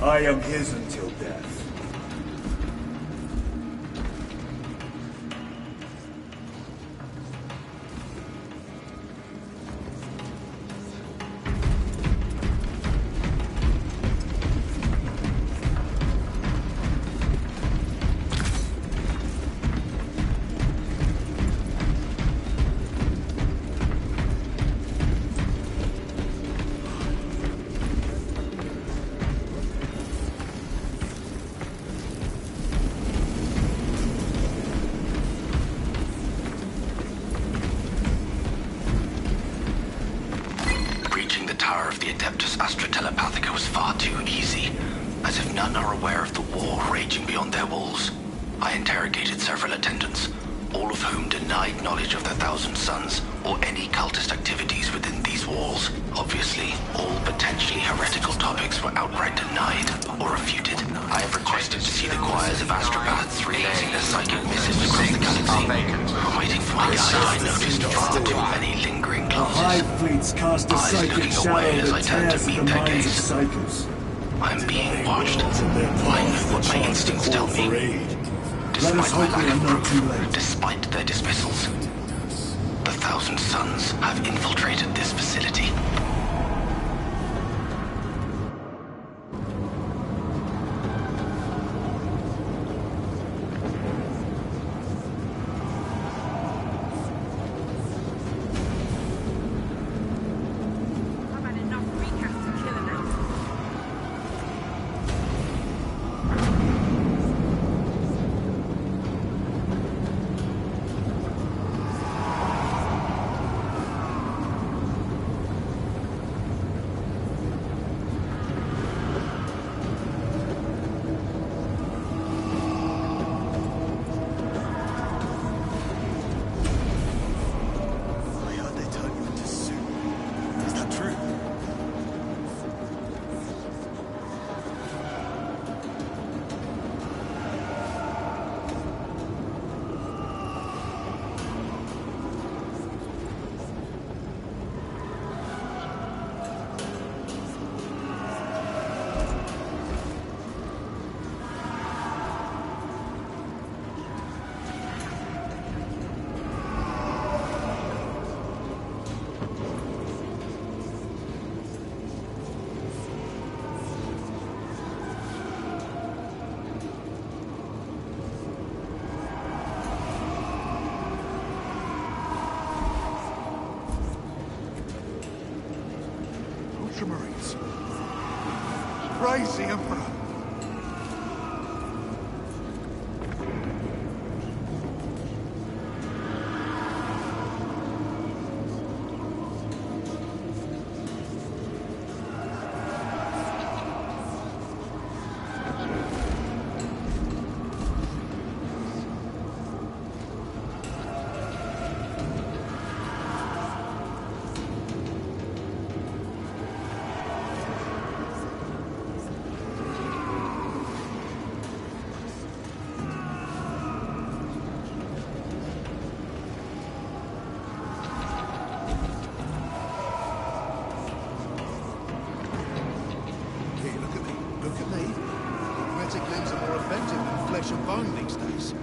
I am his until death. Astra Telepathica was far too easy, as if none are aware of the war raging beyond their walls. I interrogated several attendants, all of whom denied knowledge of the Thousand Sons or any cultist activities within these walls. Obviously, all potentially heretical topics were outright denied or refuted. I have requested to see the choirs of astropaths relaying their psychic missives across the galaxy. Waiting for my guide, I noticed far too many lingering The glimpses. Hive fleets cast a Eyes psychic looking shadow away as I that turned to tears meet the their minds of gaze. psychers. I'm being watched. I knew what my instincts tell me. Let us Despite my hope we lack are of not too proof, late. despite their dismissals, the Thousand Sons have infiltrated this facility. Praise the Emperor. And bone these days.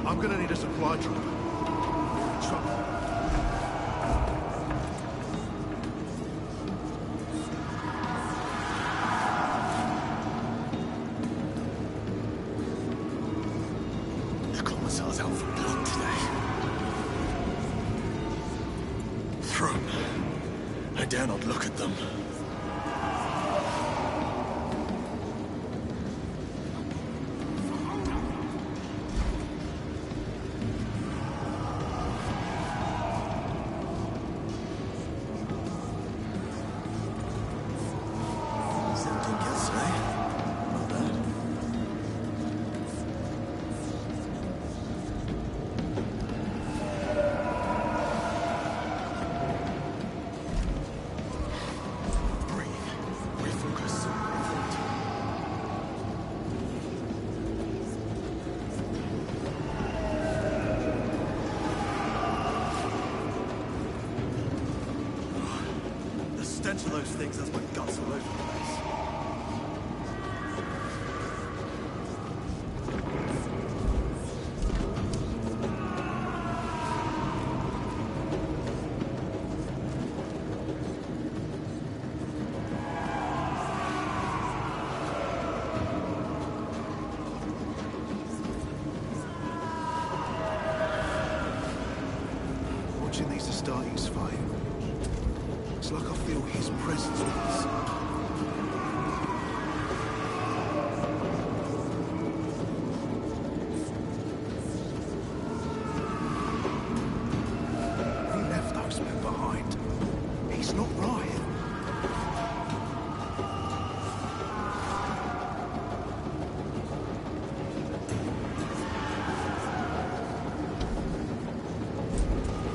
I'm gonna need a supply drop. Trouble. The Commissar's out for blood today. Throne. I dare not look at them. Stench of those things has my guts all over the place. Watching these Astartes fight. It's like I feel his presence with us. He left those men behind. He's not right.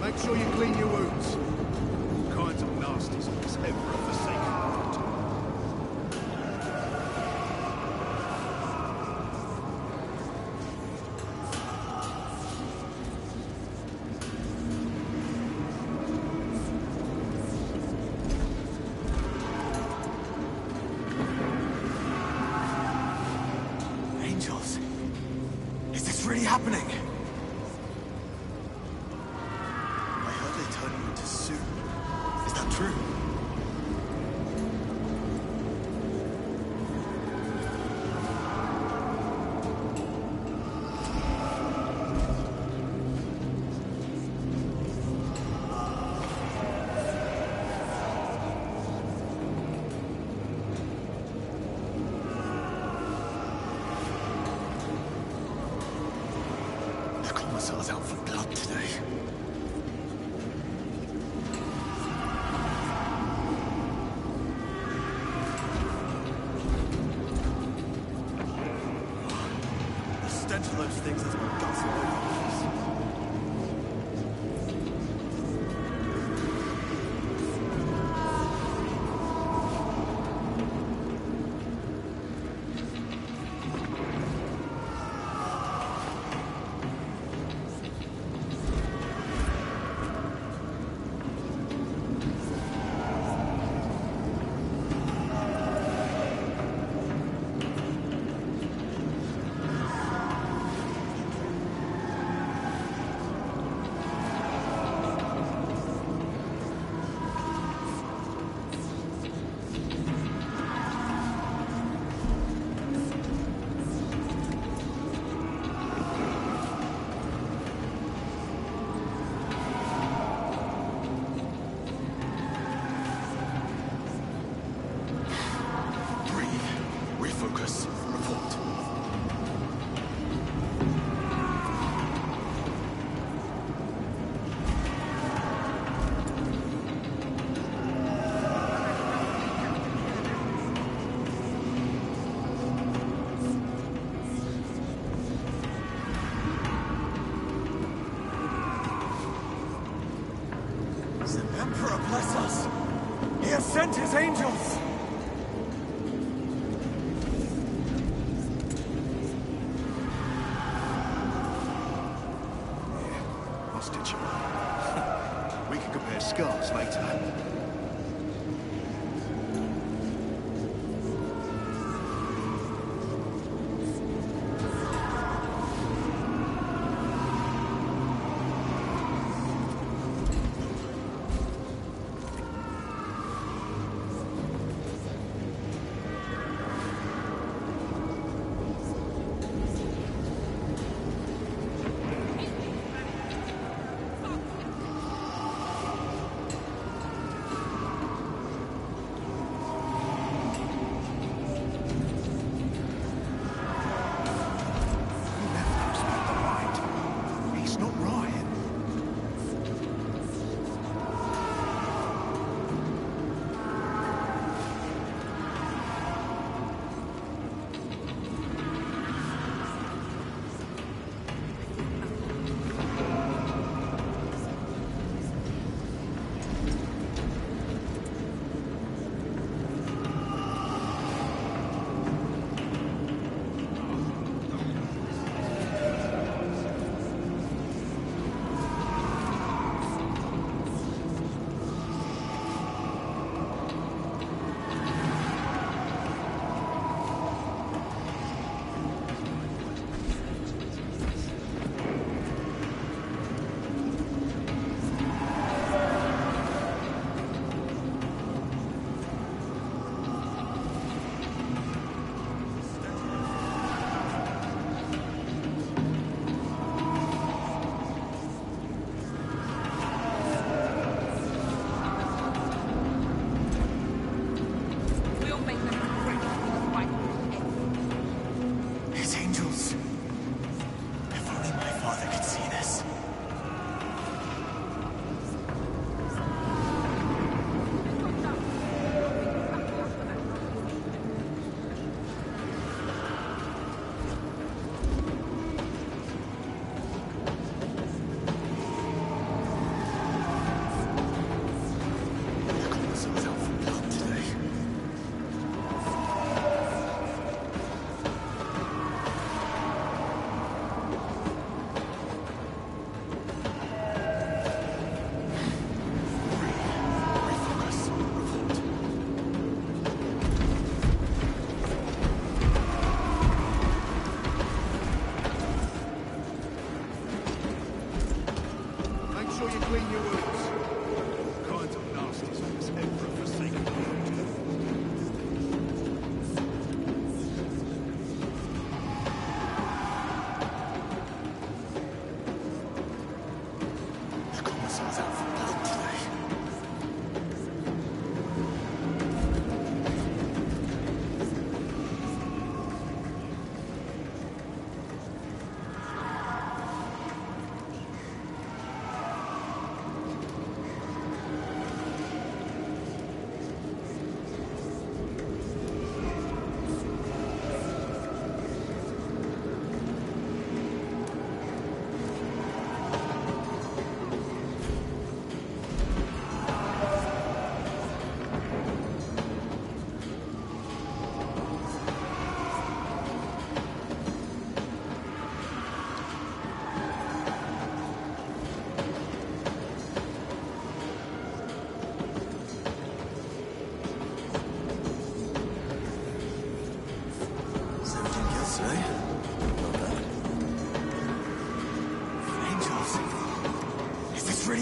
Make sure you clean your wounds. Kinds of nasties on this ever-forsaken road. Angels. Is this really happening? I heard they turn you into soup. Is that true? The Commissar's out for blood today. The stench of those things has my guts all over the place. has sent his angels! Hostage. We can compare scars later.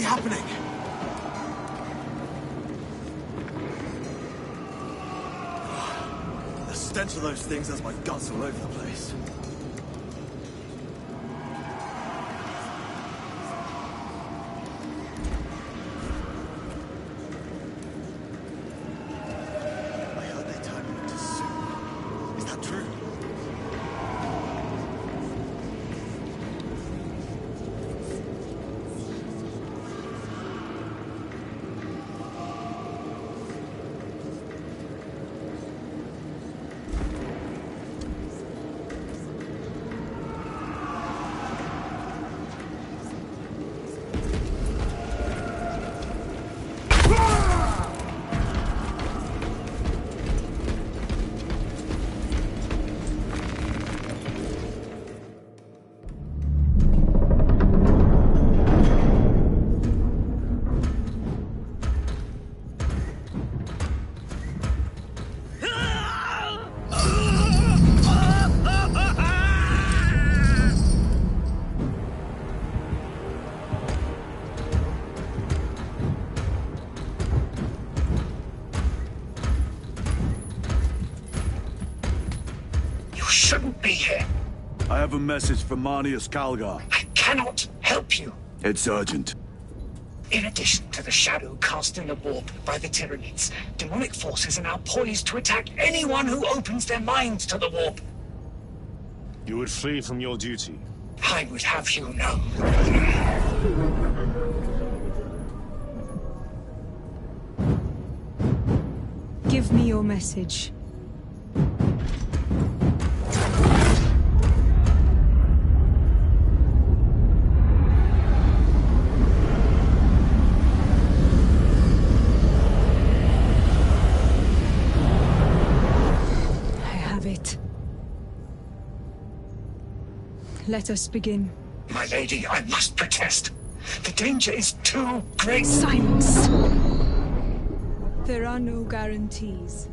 Happening? The stench of those things has my guts all over the place. I heard they turned them into soup. Is that true? be here. I have a message from Marneus Calgar. I cannot help you. It's urgent. In addition to the shadow cast in the warp by the Tyranids, demonic forces are now poised to attack anyone who opens their minds to the warp. You would flee from your duty. I would have you know. Give me your message. Let us begin. My lady, I must protest. The danger is too great. Silence! There are no guarantees.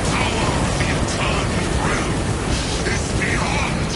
Power of the Eternal Realm is beyond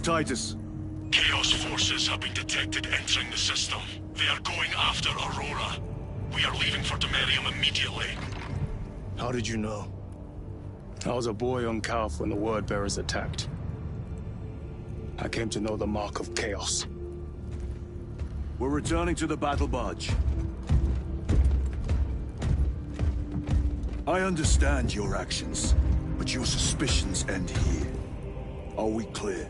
Titus. Chaos forces have been detected entering the system. They are going after Aurora. We are leaving for Demerium immediately. How did you know? I was a boy on Calth when the Word Bearers attacked. I came to know the mark of Chaos. We're returning to the battle barge. I understand your actions, but your suspicions end here. Are we clear?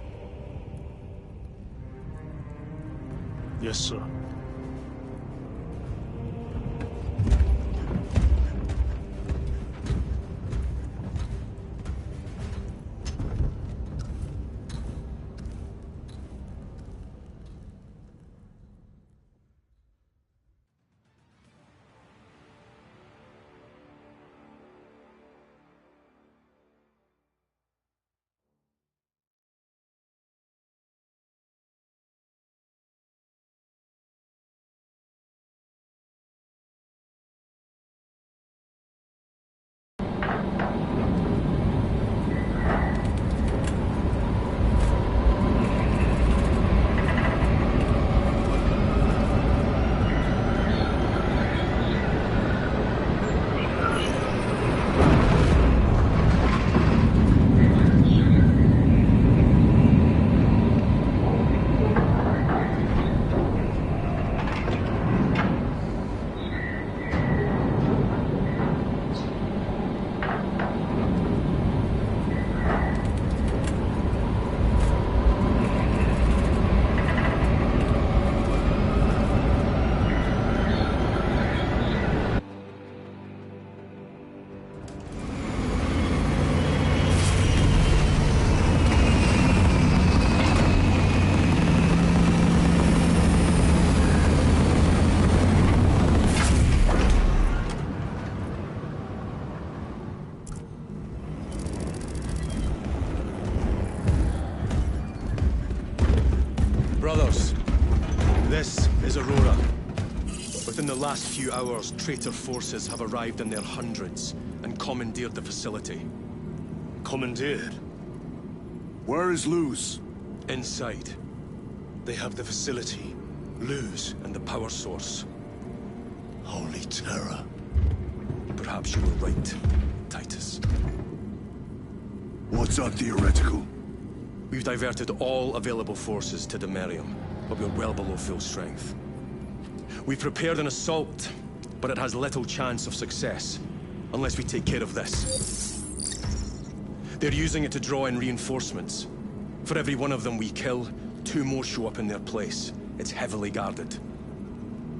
Yes, sir. Brothers, this is Aurora. Within the last few hours, traitor forces have arrived in their hundreds and commandeered the facility. Commandeered? Where is Luz? Inside. They have the facility, Luz, and the power source. Holy terror. Perhaps you were right, Titus. What's our theoretical? We've diverted all available forces to Demerium, but we're well below full strength. We've prepared an assault, but it has little chance of success, unless we take care of this. They're using it to draw in reinforcements. For every one of them we kill, 2 more show up in their place. It's heavily guarded.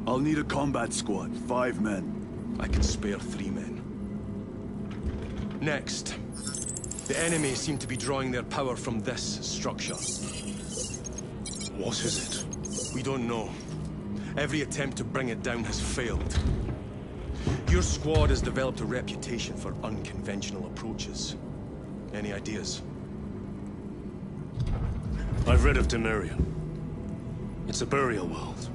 I'll need a combat squad, 5 men. I can spare 3 men. Next, the enemy seem to be drawing their power from this structure. What is it? We don't know. Every attempt to bring it down has failed. Your squad has developed a reputation for unconventional approaches. Any ideas? I've read of Demeria. It's a burial world.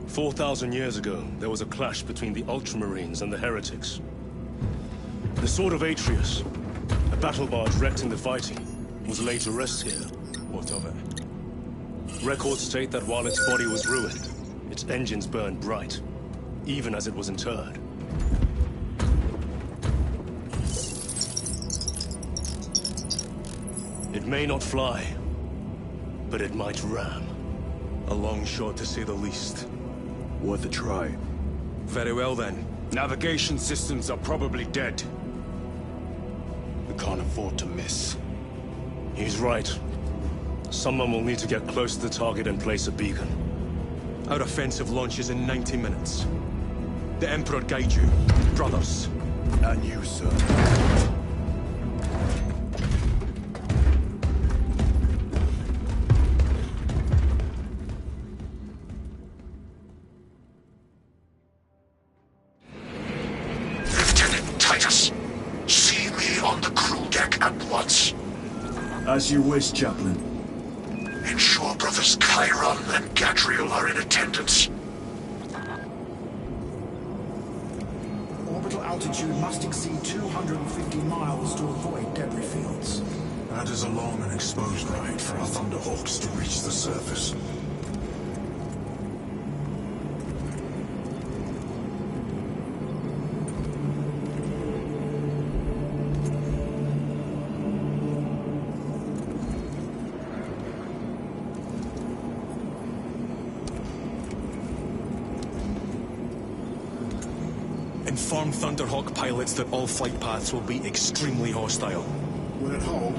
4,000 years ago, there was a clash between the Ultramarines and the Heretics. The Sword of Atreus, a battle barge wrecked in the fighting, was laid to rest here. What of it? Records state that while its body was ruined, its engines burned bright, even as it was interred. It may not fly, but it might ram. A long shot, to say the least. Worth a try. Very well, then. Navigation systems are probably dead. We can't afford to miss. He's right. Someone will need to get close to the target and place a beacon. Our offensive launches in 90 minutes. The Emperor guide you, brothers. And you, sir. Lieutenant Titus, see me on the crew deck at once. As you wish, Chaplain. Ensure brothers Chiron and Gadriel are in attendance. Orbital altitude must exceed 250 miles to avoid debris fields. That is a long and exposed ride for our Thunderhawks to reach the surface. Inform Thunderhawk pilots that all flight paths will be extremely hostile. Will it hold?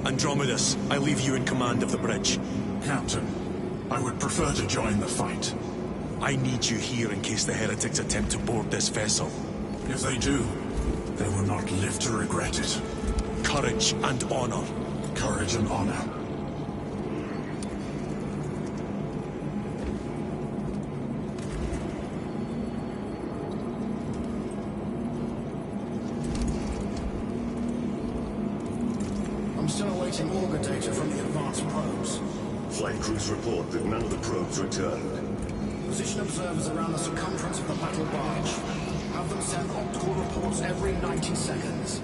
Andromedus, I leave you in command of the bridge. Captain, I would prefer to join the fight. I need you here in case the heretics attempt to board this vessel. If they do, they will not live to regret it. Courage and honor. Courage and honor. Still awaiting auger data from the advanced probes. Flight crews report that none of the probes returned. Position observers around the circumference of the battle barge. Have them send optical reports every 90 seconds.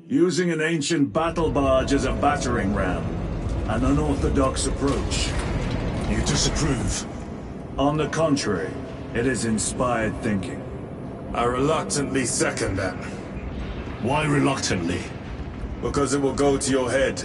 Using an ancient battle barge as a battering ram. An unorthodox approach. You disapprove? On the contrary, it is inspired thinking. I reluctantly second that. Why reluctantly? Because it will go to your head.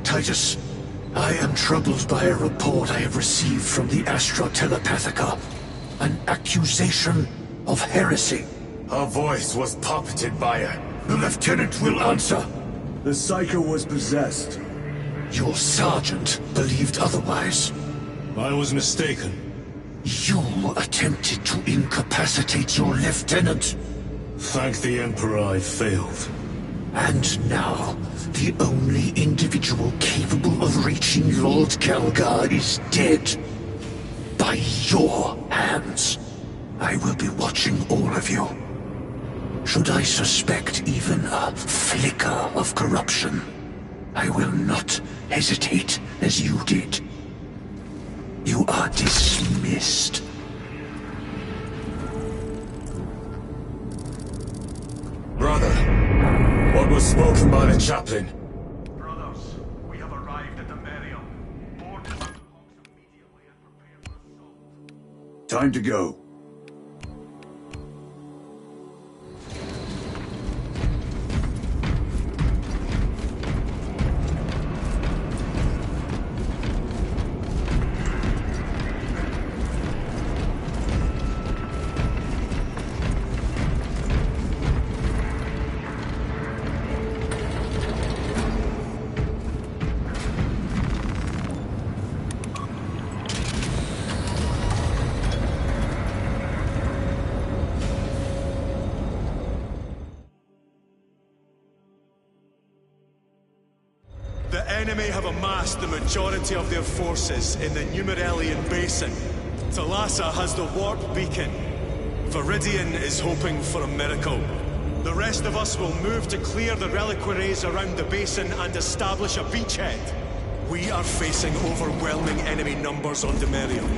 Titus, I am troubled by a report I have received from the Astra Telepathica. An accusation of heresy. Her voice was puppeted by her. The lieutenant will answer. The Psycho was possessed. Your sergeant believed otherwise. I was mistaken. You attempted to incapacitate your lieutenant. Thank the Emperor I failed. And now, the only individual capable of reaching Lord Calgar is dead. By your hands. I will be watching all of you. Should I suspect even a flicker of corruption, I will not hesitate as you did. You are dismissed. Brother, what was spoken by the chaplain? Brothers, we have arrived at the burial. Board the box immediately and prepare for assault. Time to go. enemy have amassed the majority of their forces in the Numerelian Basin. Thalassa has the warp beacon. Viridian is hoping for a miracle. The rest of us will move to clear the reliquaries around the basin and establish a beachhead. We are facing overwhelming enemy numbers on Demerium,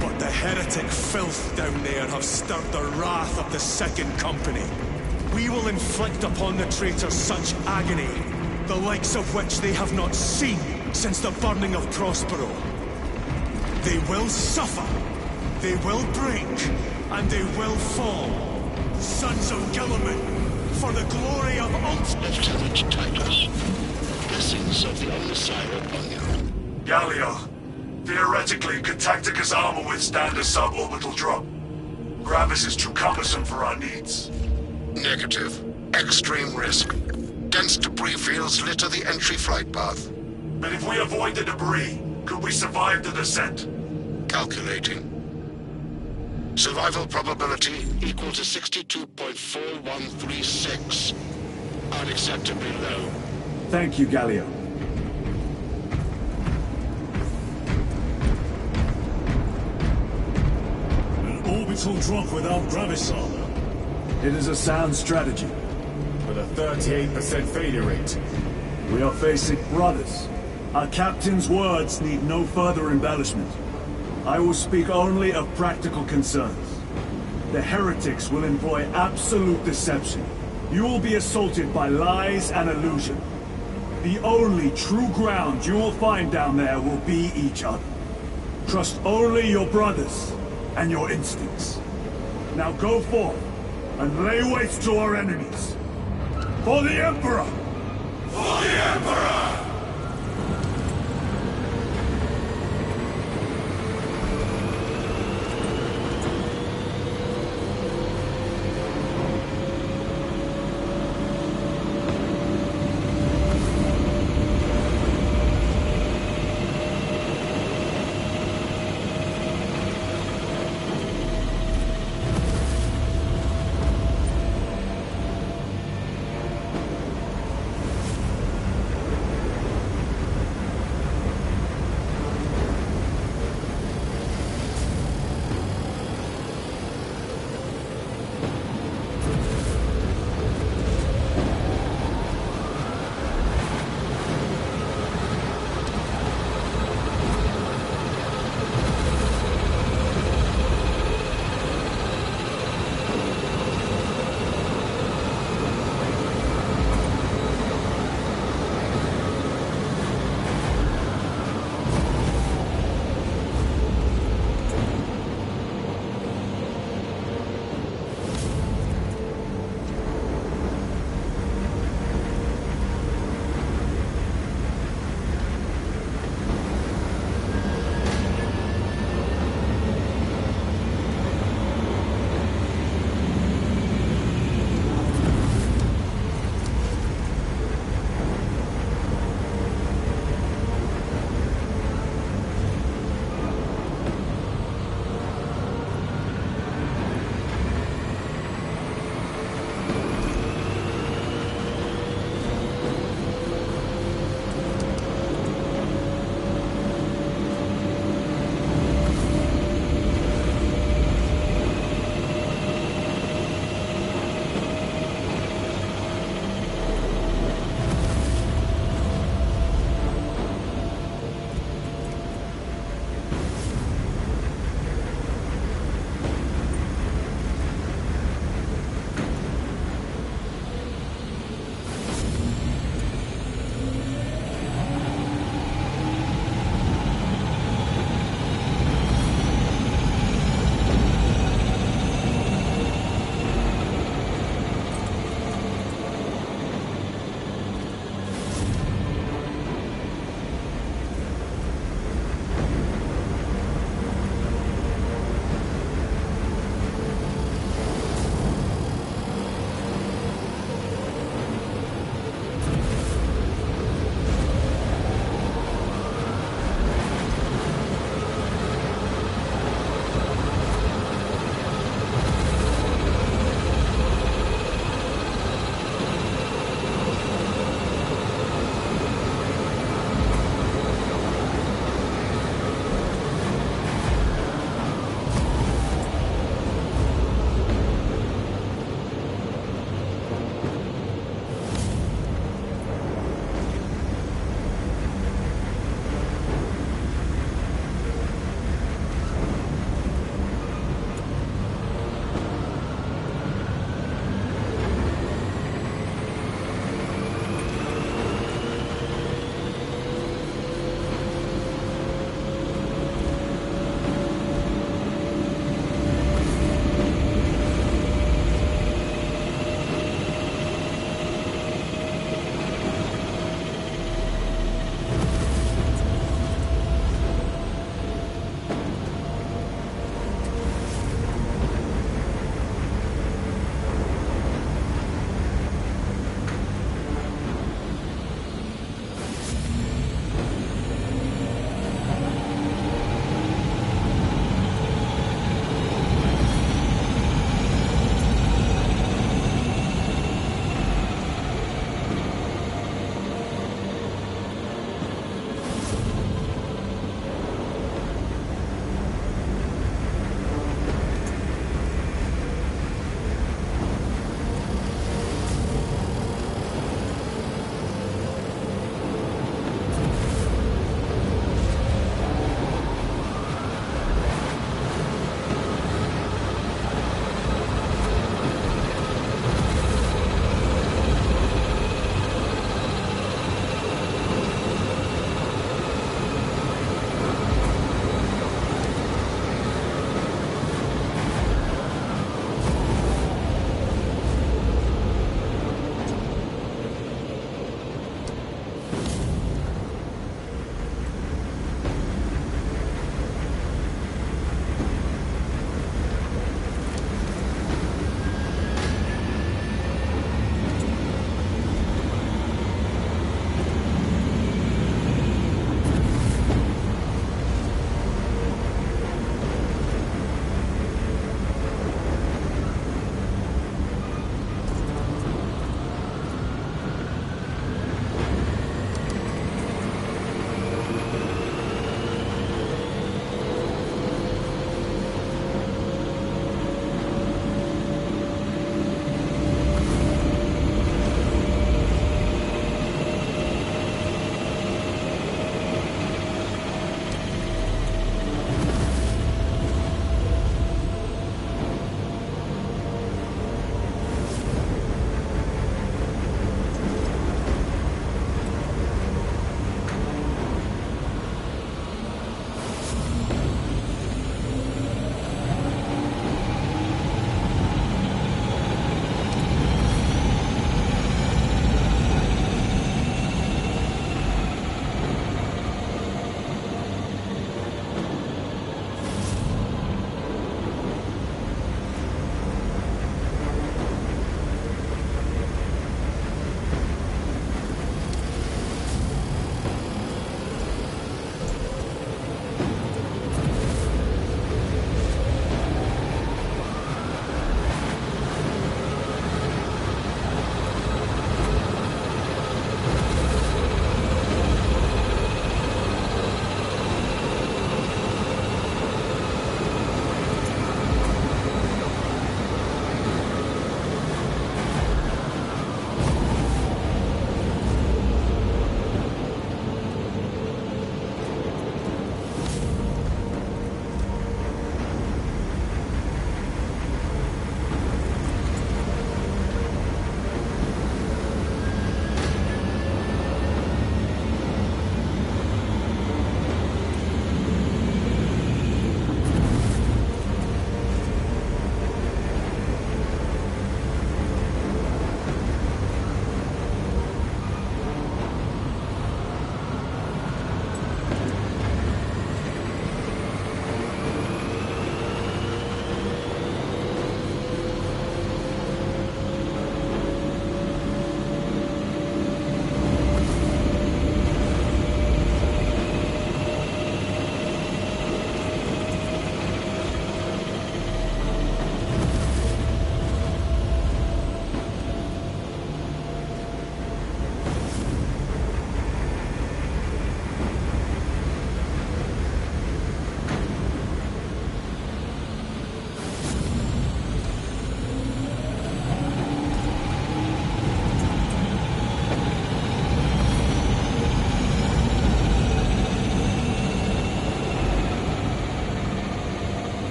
but the heretic filth down there have stirred the wrath of the Second Company. We will inflict upon the traitors such agony, the likes of which they have not seen since the burning of Prospero. They will suffer, they will break, and they will fall. Sons of Guilliman, for the glory of Lieutenant Titus, blessings of the Omnissiah upon you. Gallia, theoretically, could Tacticus armor withstand a suborbital drop? Gravis is too cumbersome for our needs. Negative. Extreme risk. Dense debris fields litter the entry flight path. But if we avoid the debris, could we survive the descent? Calculating. Survival probability equal to 62.4136. Unacceptably low. Thank you, Gallia. An orbital drop without Gravis armor. It is a sound strategy. With a 38% failure rate. We are facing brothers. Our captain's words need no further embellishment. I will speak only of practical concerns. The heretics will employ absolute deception. You will be assaulted by lies and illusion. The only true ground you will find down there will be each other. Trust only your brothers and your instincts. Now go forth and lay waste to our enemies. For the Emperor! For the Emperor!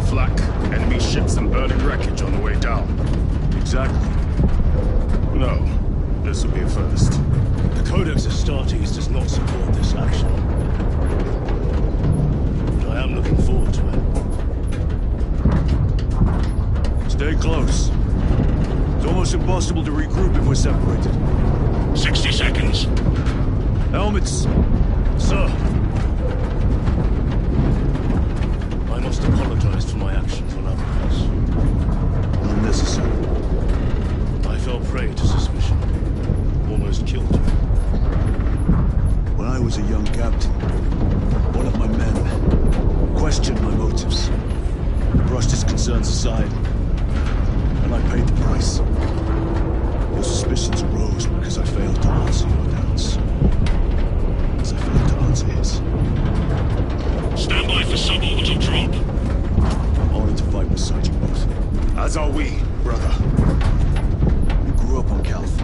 flak, enemy ships and burning wreckage on the way down. Exactly. No, this will be a first. The Codex Astartes does not support this action. But I am looking forward to it. Stay close. It's almost impossible to regroup if we're separated. 60 seconds. Helmets! Sir! I must apologize for my actions on Avernus. Unnecessary. I fell prey to suspicion. Almost killed you. When I was a young captain, one of my men questioned my motives, brushed his concerns aside, and I paid the price. Your suspicions arose because I failed to answer your doubts. As I failed to answer his. Stand by for suborbital drop. Honored to fight beside you both. As are we, brother. You grew up on Calth.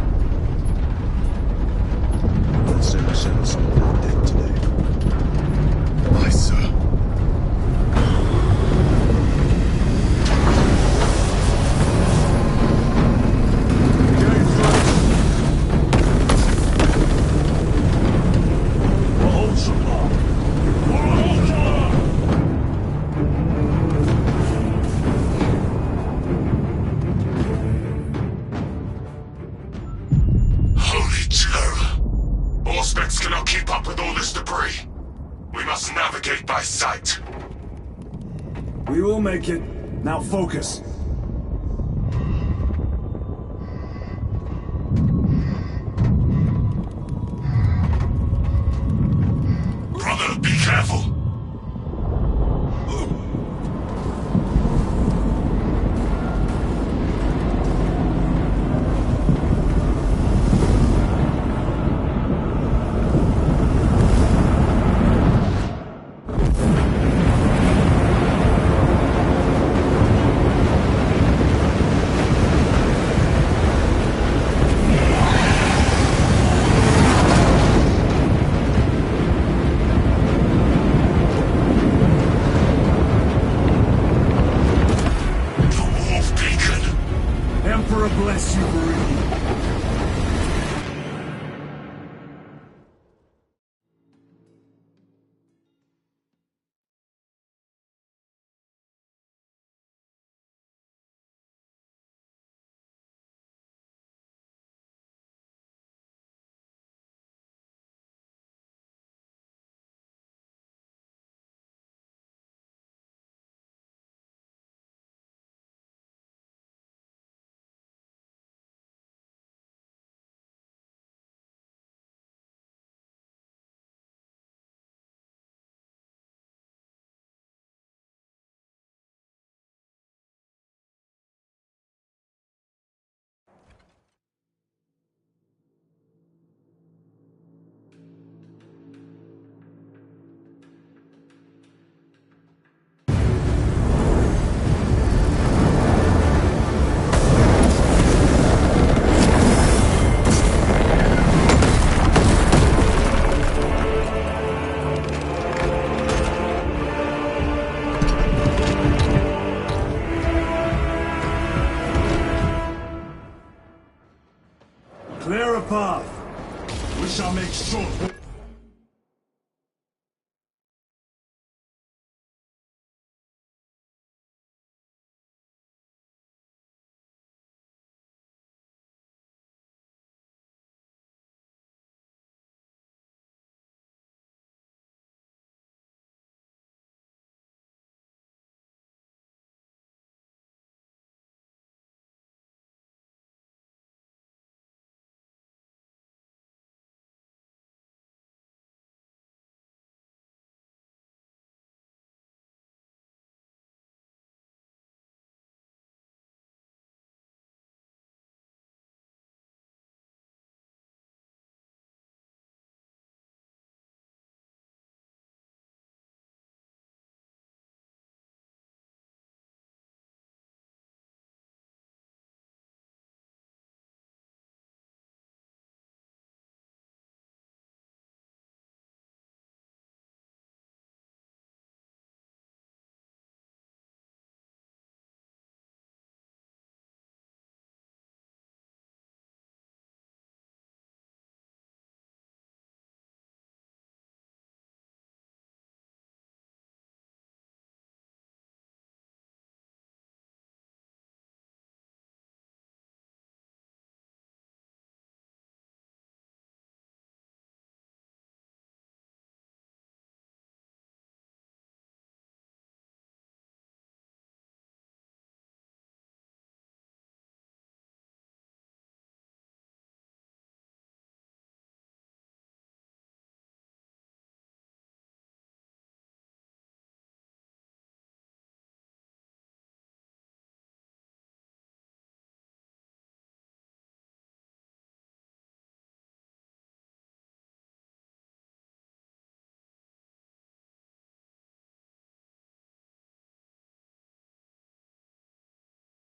Let's say we settle some of our debt today. Aye, sir. We will make it. Now focus. Brother, be careful. Bless you, Meridian. Clear a path. We shall make short work.